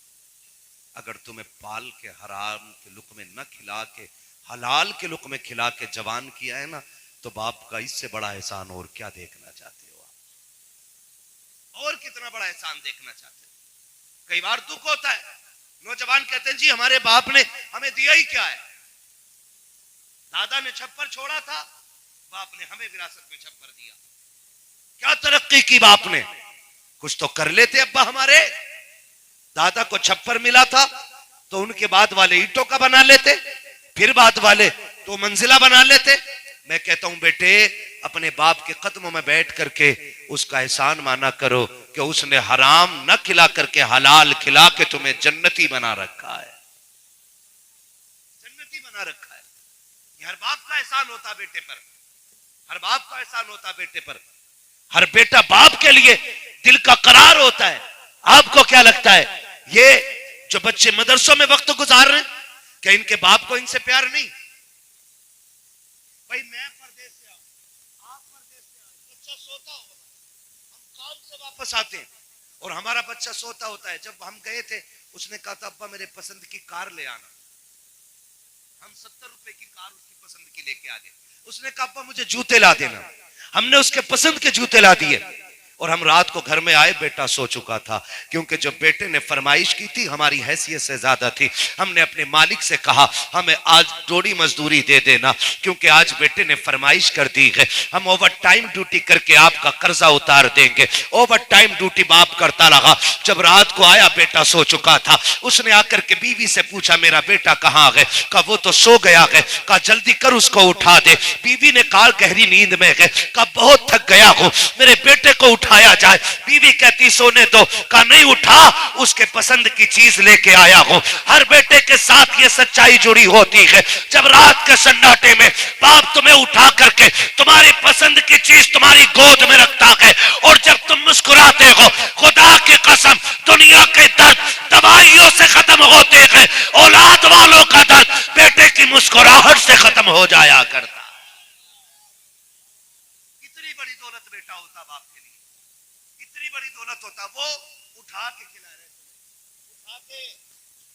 अगर तुम्हें पाल के हराम के लुक़्मे न खिला के हलाल के लुक़्मे खिला के जवान किया है ना, तो बाप का इससे बड़ा एहसान और क्या देखना चाहते हो आप? और कितना बड़ा एहसान देखना चाहते हो? कई बार दुख होता है, नौजवान कहते हैं जी हमारे बाप ने हमें दिया ही क्या है, दादा ने छप्पर छोड़ा था, बाप ने हमें विरासत में छप्पर दिया। क्या तरक्की की बाप ने, कुछ तो कर लेते अब्बा हमारे। दादा को छप्पर मिला था तो उनके बाद वाले ईंटों का बना लेते, फिर बाद वाले तो मंजिला बना लेते। मैं कहता हूं बेटे, अपने बाप के कदमों में बैठ करके उसका एहसान माना करो कि उसने हराम न खिला करके हलाल खिला के तुम्हें जन्नती बना रखा है, जन्नती बना रखा है। ये हर बाप का एहसान होता बेटे पर, हर बाप का एहसान होता बेटे पर। हर बेटा बाप के लिए दिल का करार होता है। आपको क्या लगता है, ये जो बच्चे मदरसों में वक्त गुजार रहे हैं, क्या इनके बाप को इनसे प्यार नहीं? भाई मैं परदेश से आऊं, आप परदेश से आए, बच्चा सोता होगा, हम काम से वापस आते हैं और हमारा बच्चा सोता होता है। जब हम गए थे उसने कहा था अब्बा मेरे पसंद की कार ले आना। हम 70 रुपए की कार उसकी पसंद की लेके आ गए। उसने कहा अब्बा मुझे जूते ला देना। हमने उसके पसंद के जूते ला दिए और हम रात को घर में आए, बेटा सो चुका था, क्योंकि जब बेटे ने फरमाइश की थी हमारी हैसियत से ज्यादा थी। हमने अपने मालिक से कहा हमें आज थोड़ी मजदूरी दे देना, क्योंकि आज बेटे ने फरमाइश कर दी है, हम ओवर टाइम ड्यूटी करके आपका कर्जा उतार देंगे। ओवर टाइम ड्यूटी बाप करता रहा। जब रात को आया बेटा सो चुका था, उसने आकर के बीवी से पूछा मेरा बेटा कहाँ है? कहा वो तो सो गया है। कहा जल्दी कर उसको उठा दे। बीवी ने कहा गहरी नींद में है। कहा बहुत थक गया हूं, मेरे बेटे को उठाया जाए। बीवी कहती सोने दो। कहा नहीं उठा, उसके पसंद की चीज लेके आया हूं। हर बेटे के साथ ये सच्चाई जुड़ी होती है। जब रात के सन्नाटे में बाप तुम्हें उठा करके तुम्हारी पसंद की चीज तुम्हारी गोद में रखता है और जब तुम मुस्कुराते हो, खुदा की कसम दुनिया के दर्द दवाइयों से खत्म होते हैं, औलाद वालों का दर्द बेटे की मुस्कुराहट से खत्म हो जाया करता। इतनी बड़ी दौलत बेटा होता बाप के लिए, इतनी बड़ी दौलत होता। वो उठा के खिला रहे,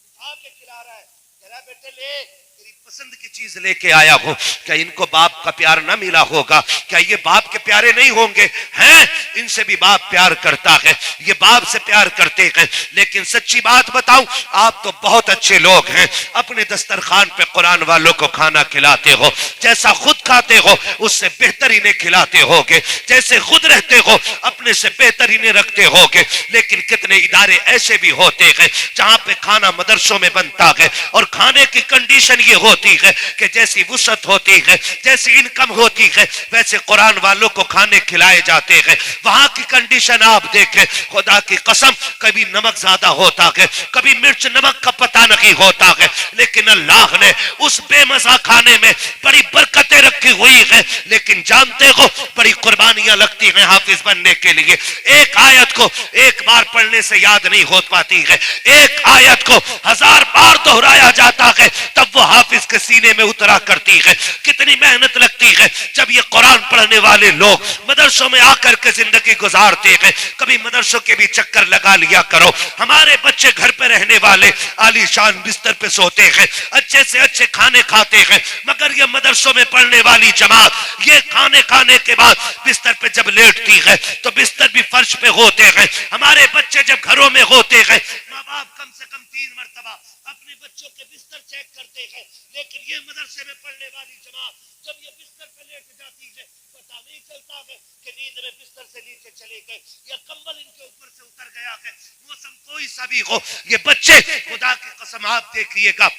उठा के खिला रहा है, कह रहा बेटे ले तेरी पसंद की चीज लेके आया हूं। क्या इनको बाप का प्यार ना मिला होगा? क्या ये बाप के प्यारे नहीं होंगे? हैं, इनसे भी बाप प्यार करता है, ये बाप से प्यार करते हैं। लेकिन सच्ची बात बताऊं, आप तो बहुत अच्छे लोग हैं, अपने दस्तरखान पे कुरान वालों को खाना खिलाते हो, जैसा खुद खाते हो उससे बेहतर इन्हें खिलाते होगे, जैसे खुद रहते हो अपने से बेहतर इन्हें रखते होगे। लेकिन कितने इदारे ऐसे भी होते हैं जहां पे खाना मदरसों में बनता है और खाने की कंडीशन ये होती है कि जैसी वुसअत होती है, जैसी इनकम होती है, वैसे कुरान वालों को खाने खिलाए जाते हैं। वहां की कंडीशन आप देखें, खुदा की कसम कभी नमक ज्यादा होता है, कभी मिर्च नमक का पता नहीं होता है, लेकिन अल्लाह ने उस बेमजा खाने में बड़ी बरकतें रखी हुई है। लेकिन जानते हो बड़ी कुर्बानियां लगती हैं हाफिज बनने के लिए। एक आयत को एक बार पढ़ने से याद नहीं हो पाती है, एक आयत को 1000 बार दोहराया जाता है तब वो हाफिज के सीने में उतरा करती है। कितनी मेहनत लगती है जब ये कुरान पढ़ने वाले लोग मदरसों में आकर के जिंदगी गुजारते हैं। कभी मदरसों के भी चक्कर लगा लिया करो। हमारे बच्चे घर पे रहने वाले आलीशान बिस्तर पे सोते हैं, अच्छे से अच्छे खाने खाते हैं, मगर ये मदरसों में पढ़ने वाली जमात ये खाने खाने के बाद बिस्तर पे जब लेटती है तो बिस्तर भी फर्श पे होते हैं। हमारे बच्चे जब घरों में होते हैं, माँ बाप कम से कम 3 मरतबा अपने बच्चों के बिस्तर चेक करते हैं। लेकिन ये मदरसे में पढ़ने वाली जमात जब ये बिस्तर पे लेट जाती है, पता नहीं चलता है कि नींद में बिस्तर से नीचे चले गए या कंबल इनके ऊपर से उतर गया है। मौसम कोई सा भी हो, ये बच्चे खुदा की कसम आप देखिएगा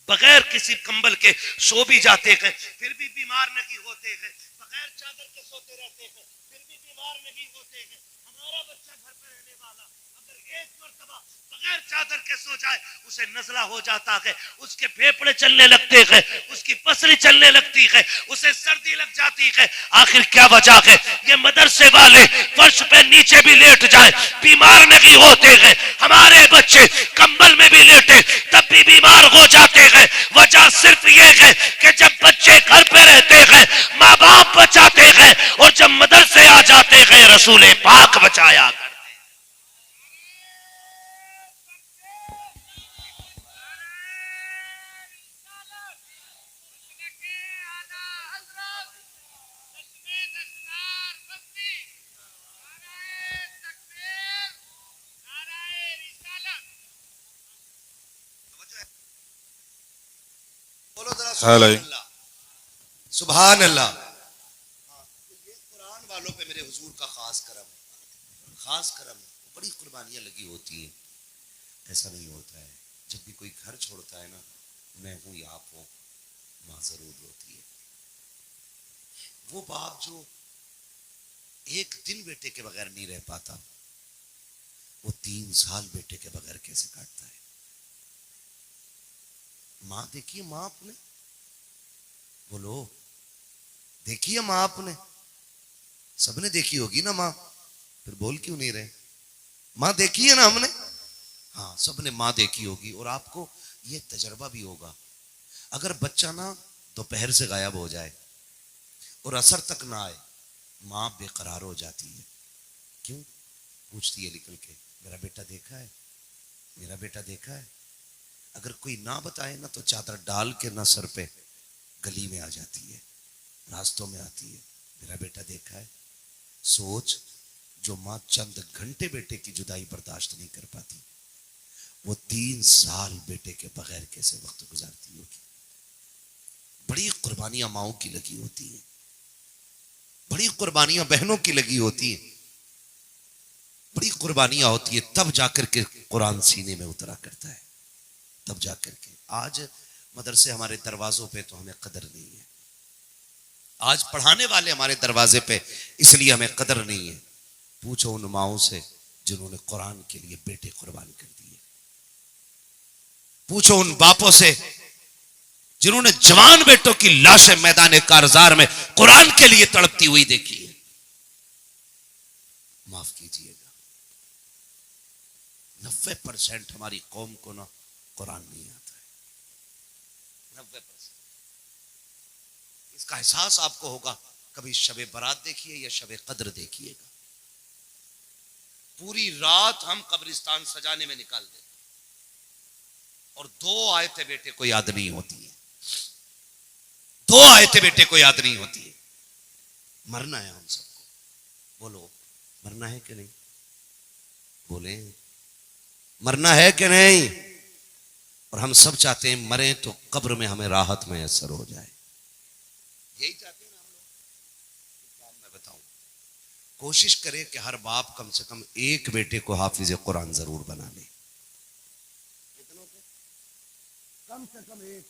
बगैर किसी कंबल के सो भी जाते हैं, फिर भी बीमार नहीं होते हैं, बगैर चादर के सोते रहते हैं, फिर भी बीमार नहीं होते हैं। हमारा बच्चा घर पे रहने वाला अगर एक मरतबा बगैर चादर के सो जाए उसे नजला हो जाता है, उसके फेफड़े चलने लगते हैं, उसकी पसली चलने लगती है, उसे सर्दी लग जाती है। आखिर क्या वजह है? ये मदरसे वाले फर्श पे नीचे भी लेट जाए बीमार नहीं होते हैं, हमारे बच्चे कंबल में भी लेटे तब भी बीमार हो जाते हैं। वजह सिर्फ ये है कि जब बच्चे घर पे रहते हैं माँ बाप बचाते हैं और जब मदरसे आ जाते हैं रसूल पाक बचाया करते। ख्याल आई। सुभान अल्लाह। हाँ, तो ये कुरान वालों पे मेरे हुजूर का खास करम है, खास करम है। बड़ी कुर्बानियां लगी होती हैं। ऐसा नहीं होता है, जब भी कोई घर छोड़ता है ना, मैं हूं या आप हो, मां जरूर होती है। वो बाप जो एक दिन बेटे के बगैर नहीं रह पाता, वो 3 साल बेटे के बगैर कैसे काटता है। मां देखिए, मां आपने, बोलो देखिए मां आपने, सबने देखी होगी ना मां, फिर बोल क्यों नहीं रहे। मां देखी है ना हमने, हाँ सबने मां देखी होगी। और आपको ये तजर्बा भी होगा, अगर बच्चा ना दोपहर से गायब हो जाए और असर तक ना आए, मां बेकरार हो जाती है। क्यों? पूछती है निकल के, मेरा बेटा देखा है, मेरा बेटा देखा है। अगर कोई ना बताए ना, तो चादर डाल के ना सर पे गली में आ जाती है, रास्तों में आती है, मेरा बेटा देखा है। सोच, जो मां चंद घंटे बेटे की जुदाई बर्दाश्त नहीं कर पाती, वो 3 साल बेटे के बगैर कैसे वक्त गुजारती होगी। बड़ी कुर्बानियां माओं की लगी होती हैं, बड़ी कुर्बानियां बहनों की लगी होती हैं, बड़ी कुर्बानियां होती है, तब जाकर के कुरान सीने में उतरा करता है, तब जाकर के। आज मदरसे हमारे दरवाजों पे तो हमें कदर नहीं है, आज पढ़ाने वाले हमारे दरवाजे पे, इसलिए हमें कदर नहीं है। पूछो उन माओं से जिन्होंने कुरान के लिए बेटे कुर्बान कर दिए, पूछो उन बापों से जिन्होंने जवान बेटों की लाशें मैदान कारजार में कुरान के लिए तड़पती हुई देखी है। माफ कीजिएगा, 90% हमारी कौम को ना कुरान नहीं आता है, 90%। इसका एहसास आपको होगा, कभी शबे बारात देखिए या शबे कद्र देखिएगा, पूरी रात हम कब्रिस्तान सजाने में निकाल देते और 2 आयतें बेटे को याद नहीं होती है, 2 आयतें बेटे को याद नहीं होती है। मरना है हम सबको, बोलो मरना है कि नहीं, बोले मरना है कि नहीं। और हम सब चाहते हैं मरें तो कब्र में हमें राहत मैसर हो जाए, यही चाहते हैं ना हम लोग। मैं बताऊं, कोशिश करें कि हर बाप कम से कम एक बेटे को हाफिज कुरान जरूर बना ले, कम से कम एक।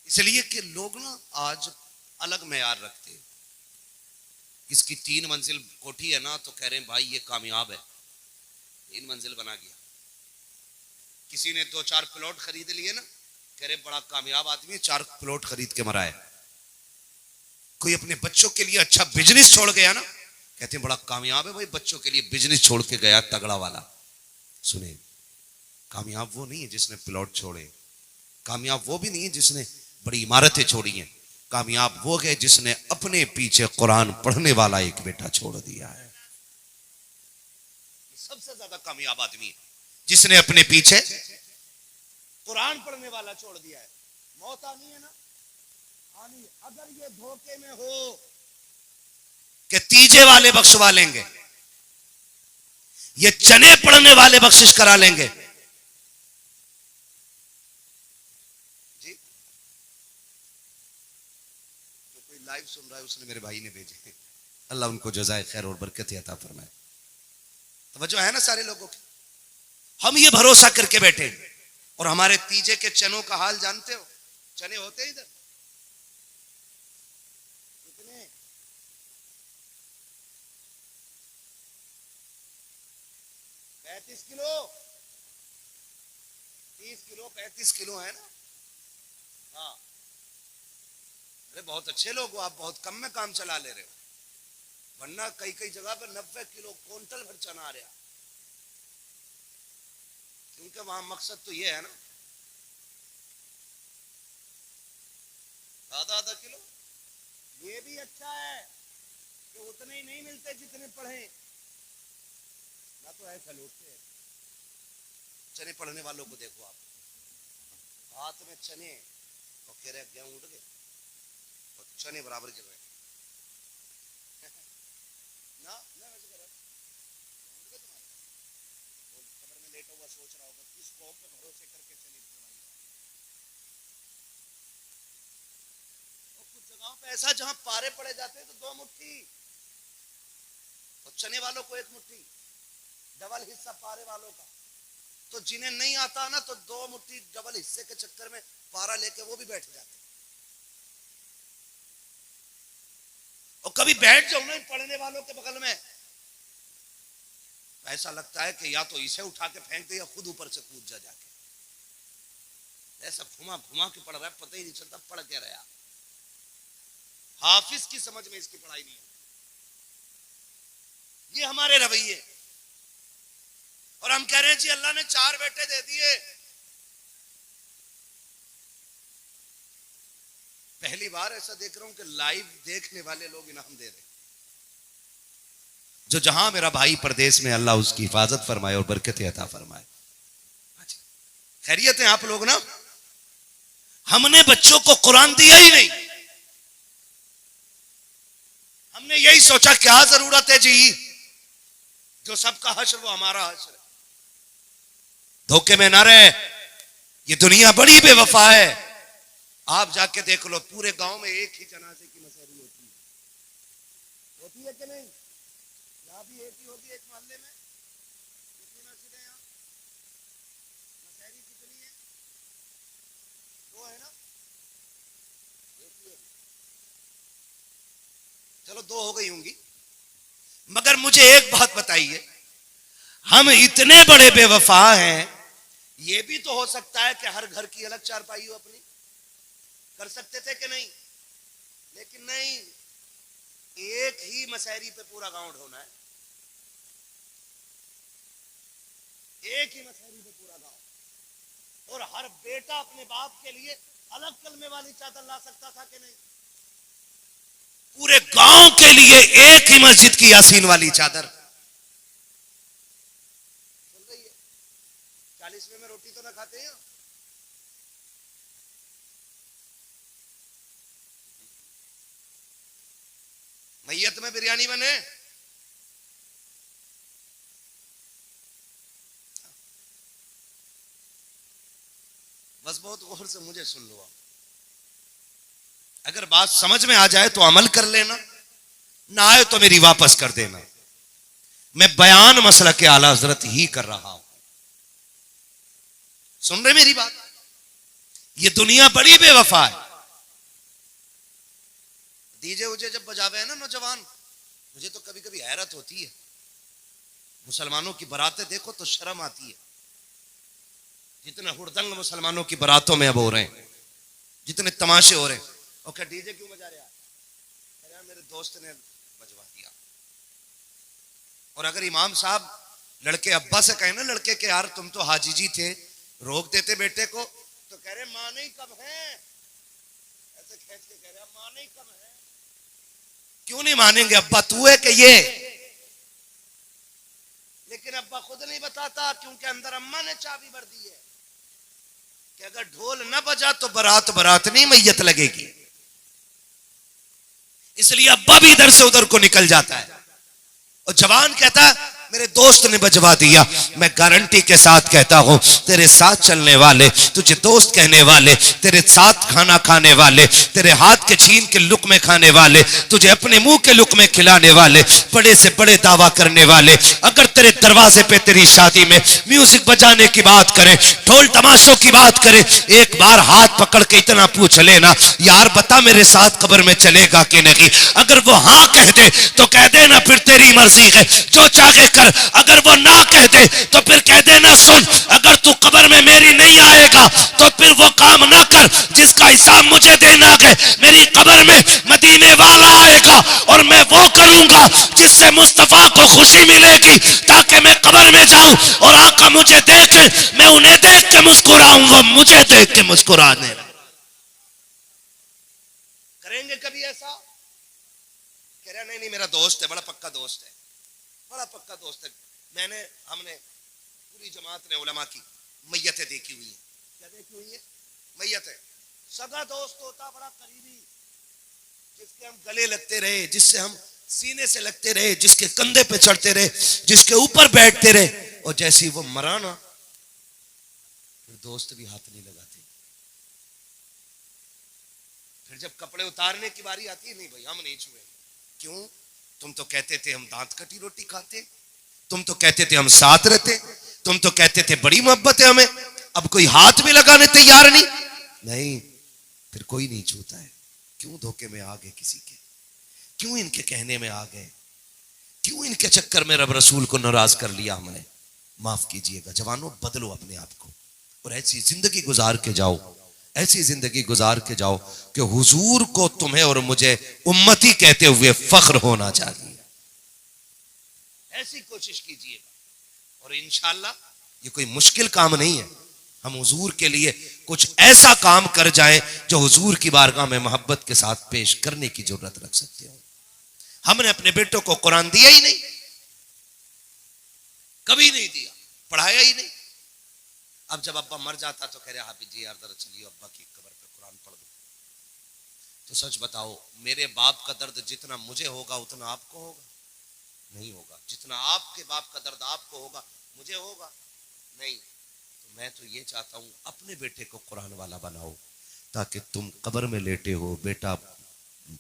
इसलिए कि लोग ना आज अलग मेयार रखते हैं। किसकी 3 मंजिल कोठी है ना, तो कह रहे हैं भाई ये कामयाब है, 3 मंजिल बना गया। किसी ने 2-4 प्लॉट खरीद लिए ना, कह रहे बड़ा कामयाब आदमी है, 4 प्लॉट खरीद के मरा है। कोई अपने बच्चों के लिए अच्छा बिजनेस छोड़ गया ना, कहते हैं बड़ा कामयाब है भाई, बच्चों के लिए बिजनेस छोड़ के गया तगड़ा वाला। सुने, कामयाब वो नहीं है जिसने प्लॉट छोड़े, कामयाब वो भी नहीं है जिसने बड़ी इमारतें छोड़ी हैं, कामयाब वो है जिसने अपने पीछे कुरान पढ़ने वाला एक बेटा छोड़ दिया है। सबसे ज्यादा कामयाब आदमी है जिसने अपने पीछे कुरान पढ़ने वाला छोड़ दिया है। मौत आनी है ना, आनी। अगर ये धोखे में हो कि तीजे वाले बख्शवा लेंगे, ये चने पढ़ने वाले बख्शिश करा लेंगे, जी जो कोई लाइव सुन रहा है उसने, मेरे भाई ने भेजे, अल्लाह उनको जज़ाए खैर और बरकत अता फरमाए। तवज्जो है ना सारे लोगों की। हम ये भरोसा करके बैठे, और हमारे तीजे के चनों का हाल जानते हो, चने होते हैं इधर कितने, 35 किलो, 30 किलो, 35 किलो है ना। हाँ, अरे बहुत अच्छे लोग हो आप, बहुत कम में काम चला ले रहे हो, वरना कई कई जगह पर 90 किलो क्विंटल भर चना आ रहा। क्योंकि वहां मकसद तो ये है ना, आधा किलो। ये भी अच्छा है कि उतने ही नहीं मिलते जितने पढ़े ना, तो ऐसा लूटते हैं। चने पढ़ने वालों को देखो आप, हाथ में चने तो कह रहे गेहूं उठ गए और चने बराबर गिर रहे ना वैसे कर खबर में लेटा हुआ सोच रहा होगा किस कौम पर भरोसे करके चने पैसा जहां पारे पड़े जाते हैं तो 2 मुट्ठी, और चने वालों को 1 मुट्ठी, डबल हिस्सा पारे वालों का। तो जिन्हें नहीं आता ना तो 2 मुट्ठी डबल हिस्से के चक्कर में पारा लेके वो भी बैठ जाते। और कभी बैठ जाओ ना पढ़ने वालों के बगल में, ऐसा लगता है कि या तो इसे उठा के फेंक दे या खुद ऊपर से कूद जा जाके। ऐसा घुमा घुमा के पढ़ रहा है, पता ही नहीं चलता पढ़ क्या रहा। हाफिज की समझ में इसकी पढ़ाई नहीं है। ये हमारे रवैये। और हम कह रहे हैं जी अल्लाह ने 4 बेटे दे दिए। पहली बार ऐसा देख रहा हूं कि लाइव देखने वाले लोग इनाम दे रहे हैं। जो जहां मेरा भाई परदेश में, अल्लाह उसकी हिफाजत फरमाए और बरकत अता फरमाए। खैरियत है आप लोग ना? हमने बच्चों को कुरान दिया ही नहीं। हमने यही सोचा क्या जरूरत है जी, जो सबका हश्र वो हमारा हश्र है। धोखे में ना रहे, ये दुनिया बड़ी बेवफा है। आप जाके देख लो, पूरे गांव में एक ही जनाजे की मसहरी होती है कि नहीं? यहां भी एक ही होगी, एक मोहल्ले में। कितनी मस्जिदें यहाँ? मसहरी कितनी है? 2 है ना? एक ही है। चलो 2 हो गई होंगी। मगर मुझे एक बात बताइए, हम इतने बड़े बेवफा हैं, ये भी तो हो सकता है कि हर घर की अलग चारपाई हो अपनी। कर सकते थे कि नहीं? लेकिन नहीं, एक ही मसहरी पे पूरा गांव ढोना है। एक ही मसहरी पे पूरा गांव। और हर बेटा अपने बाप के लिए अलग कलमे वाली चादर ला सकता था कि नहीं? पूरे गांव के लिए एक ही मस्जिद की यासीन वाली चादर। चल रही है। 40वें में रोटी तो ना खाते हैं। मैयत में बिरयानी बने। बस बहुत गौर से मुझे सुन लो। अगर बात समझ में आ जाए तो अमल कर लेना, ना आए तो मेरी वापस कर देना। मैं बयान मसला के आला हजरत ही कर रहा हूं। सुन रहे मेरी बात? ये दुनिया बड़ी बेवफा है। डीजे उजे जब बजावे हैं ना नौजवान, मुझे तो कभी कभी हैरत होती है। मुसलमानों की बारातें देखो तो शर्म आती है। जितने हुड़दंग मुसलमानों की बारातों में अब हो रहे हैं, जितने तमाशे हो रहे हैं, और क्या डीजे क्यों बजा रहे हैं? मेरे दोस्त ने बजवा दिया। और अगर इमाम साहब लड़के अब्बा से कहे ना लड़के के, यार तुम तो हाजी जी थे, रोक देते बेटे को, तो कह रहे मां नहीं कब है, ऐसे खींच के कह रहे मां नहीं कब है। क्यों नहीं मानेंगे? अब्बा तू है कि ये? लेकिन अब्बा खुद नहीं बताता, क्योंकि अंदर अम्मा ने चाबी भर दी है कि अगर ढोल न बजा तो बारात बारात नहीं, मैयत लगेगी। इसलिए अब्बा भी इधर से उधर को निकल जाता है। और जवान कहता है मेरे दोस्त ने बजवा दिया। मैं गारंटी के साथ कहता हूं, तेरे साथ चलने वाले, तुझे दोस्त कहने वाले, तेरे साथ खाना खाने वाले, तेरे हाथ के छीन के लुक़मे खाने वाले, तुझे अपने मुंह के लुक़मे खिलाने वाले, बड़े से बड़े दावा करने वाले, अगर तेरे दरवाजे पे तेरी शादी में म्यूजिक बजाने की बात करें, ढोल तमाशों की बात करें, एक बार हाथ पकड़ के इतना पूछ लेना, यार बता मेरे साथ कब्र में चलेगा कि नहीं? अगर वो हाँ कह दे तो कह देना फिर तेरी मर्जी है, जो चाहे कर। अगर वो ना कह दे तो फिर कह देना सुन, अगर तू कब्र में मेरी नहीं आएगा तो फिर वो काम ना कर जिसका हिसाब मुझे देना है। मेरी कब्र में मदीने वाला आएगा और मैं वो करूंगा जिससे मुस्तफा को खुशी मिलेगी, ताकि मैं कब्र में जाऊं और आका मुझे देखे, मैं उन्हें देख के मुस्कुराऊं, वो मुझे देख के मुस्कुराने। करेंगे कभी ऐसा? कह रहा नहीं मेरा दोस्त है, बड़ा पक्का दोस्त है, बड़ा पक्का दोस्त है। हमने पूरी जमात ने उलमा की मैयतें देखी हुई है। क्या देखी हुई है? मैयतें। सगा दोस्त होता बड़ा करीबी, जिसके हम गले लगते रहे, जिससे हम सीने से लगते रहे, जिसके कंधे पे चढ़ते रहे, जिसके ऊपर बैठते रहे, और जैसी वो मरा ना फिर दोस्त भी हाथ नहीं लगाते, फिर फिर जब कपड़े उतारने की बारी आती है, नहीं भाई हम नहीं छुए। क्यों? तुम तो कहते थे हम दांत कटी रोटी खाते, तुम तो कहते थे हम साथ रहते, तुम तो कहते थे बड़ी मोहब्बत है हमें, अब कोई हाथ भी लगाने तैयार नहीं। नहीं, फिर कोई नहीं छूता है। क्यों धोखे में आ गए किसी के? क्यों इनके कहने में आ गए? क्यों इनके चक्कर में रब रसूल को नाराज कर लिया हमने? माफ कीजिएगा जवानों, बदलो अपने आप को और ऐसी जिंदगी गुजार के जाओ, ऐसी जिंदगी गुजार के जाओ कि हुजूर को तुम्हें और मुझे उम्मती कहते हुए फख्र होना चाहिए। ऐसी कोशिश कीजिएगा और इंशाअल्लाह ये कोई मुश्किल काम नहीं है। हम हुजूर के लिए कुछ ऐसा काम कर जाएं जो हुजूर की बारगाह में मोहब्बत के साथ पेश करने की जरूरत रख सकते हो। हमने अपने बेटों को कुरान दिया ही नहीं, कभी नहीं दिया, पढ़ाया ही नहीं। अब जब अब्बा मर जाता तो कह रहे हाफिज जी यार जरा चलिए अब्बा की कब्र पे कुरान पढ़ दो। तो सच बताओ, मेरे बाप का दर्द जितना मुझे होगा उतना आपको होगा? नहीं होगा। जितना आपके बाप का दर्द आपको होगा मुझे होगा नहीं। तो मैं तो ये चाहता हूं अपने बेटे को कुरान वाला बनाओ, ताकि तुम कब्र में लेटे हो, बेटा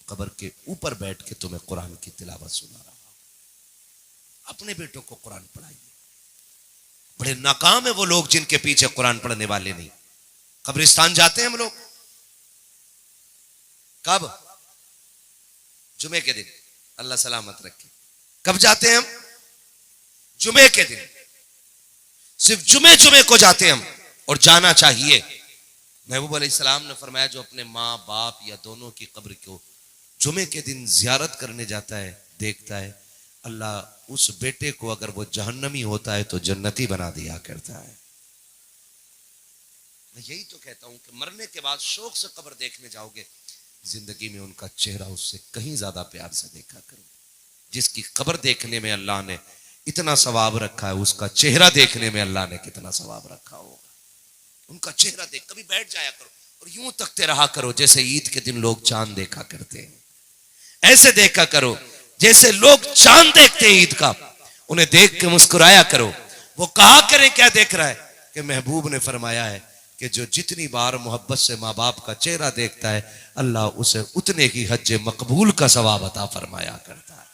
कब्र के ऊपर बैठ के तुम्हें कुरान की तिलावत सुना रहा। अपने बेटों को कुरान पढ़ाइए। बड़े नाकाम है वो लोग जिनके पीछे कुरान पढ़ने वाले नहीं। कब्रिस्तान जाते हैं हम लोग, कब? जुमे के दिन, अल्लाह सलामत रखे। कब जाते हैं हम? जुमे के दिन। सिर्फ जुमे जुमे को जाते हैं हम, और जाना चाहिए। महबूब अलैहिस्सलाम ने फरमाया जो अपने माँ बाप या दोनों की कब्र को जुमे के दिन जियारत करने जाता है, देखता है, अल्लाह उस बेटे को अगर वो जहन्नमी होता है तो जन्नती बना दिया करता है। मैं यही तो कहता हूं कि मरने के बाद शौक से कब्र देखने जाओगे, जिंदगी में उनका चेहरा उससे कहीं ज्यादा प्यार से देखा करो। जिसकी कब्र देखने में अल्लाह ने इतना सवाब रखा है, उसका चेहरा देखने में अल्लाह ने कितना सवाब रखा होगा। उनका चेहरा देख, कभी बैठ जाया करो और यूं तकते रहा करो जैसे ईद के दिन लोग चांद देखा करते हैं। ऐसे देखा करो जैसे लोग चांद देखते हैं ईद का, उन्हें देख के मुस्कुराया करो। वो कहा करें क्या देख रहा है? कि महबूब ने फरमाया है कि जो जितनी बार मोहब्बत से माँ बाप का चेहरा देखता है, अल्लाह उसे उतने ही हज मकबूल का सवाब अता फरमाया करता है।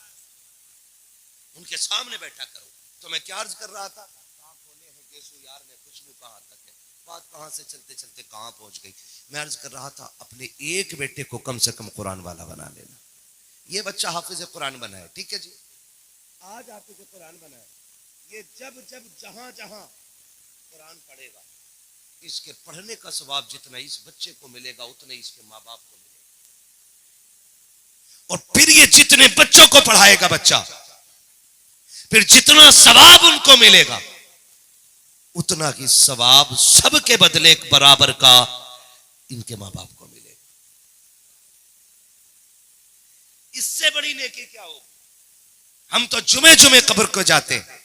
उनके सामने बैठा करो। तो मैं क्या अर्ज कर रहा था? यार ने खुशबू कहां तक है, बात कहां से चलते चलते कहां पहुंच गई। मैं अर्ज कर रहा था अपने एक बेटे को कम से कम कुरान वाला बना लेना। ये बच्चा हाफिज कुरान बना है, ठीक है जी, आज हाफिज कुरान बना है। ये जब जब जहां जहां कुरान पढ़ेगा, इसके पढ़ने का सवाब जितना इस बच्चे को मिलेगा उतना इसके माँ बाप को मिलेगा। और फिर ये जितने बच्चों को पढ़ाएगा बच्चा, फिर जितना सवाब उनको मिलेगा उतना ही सवाब सबके बदले बराबर का इनके माँ बाप को मिलेगा। इससे बड़ी नेकी क्या होगी? हम तो जुमे जुमे कब्र को जाते हैं।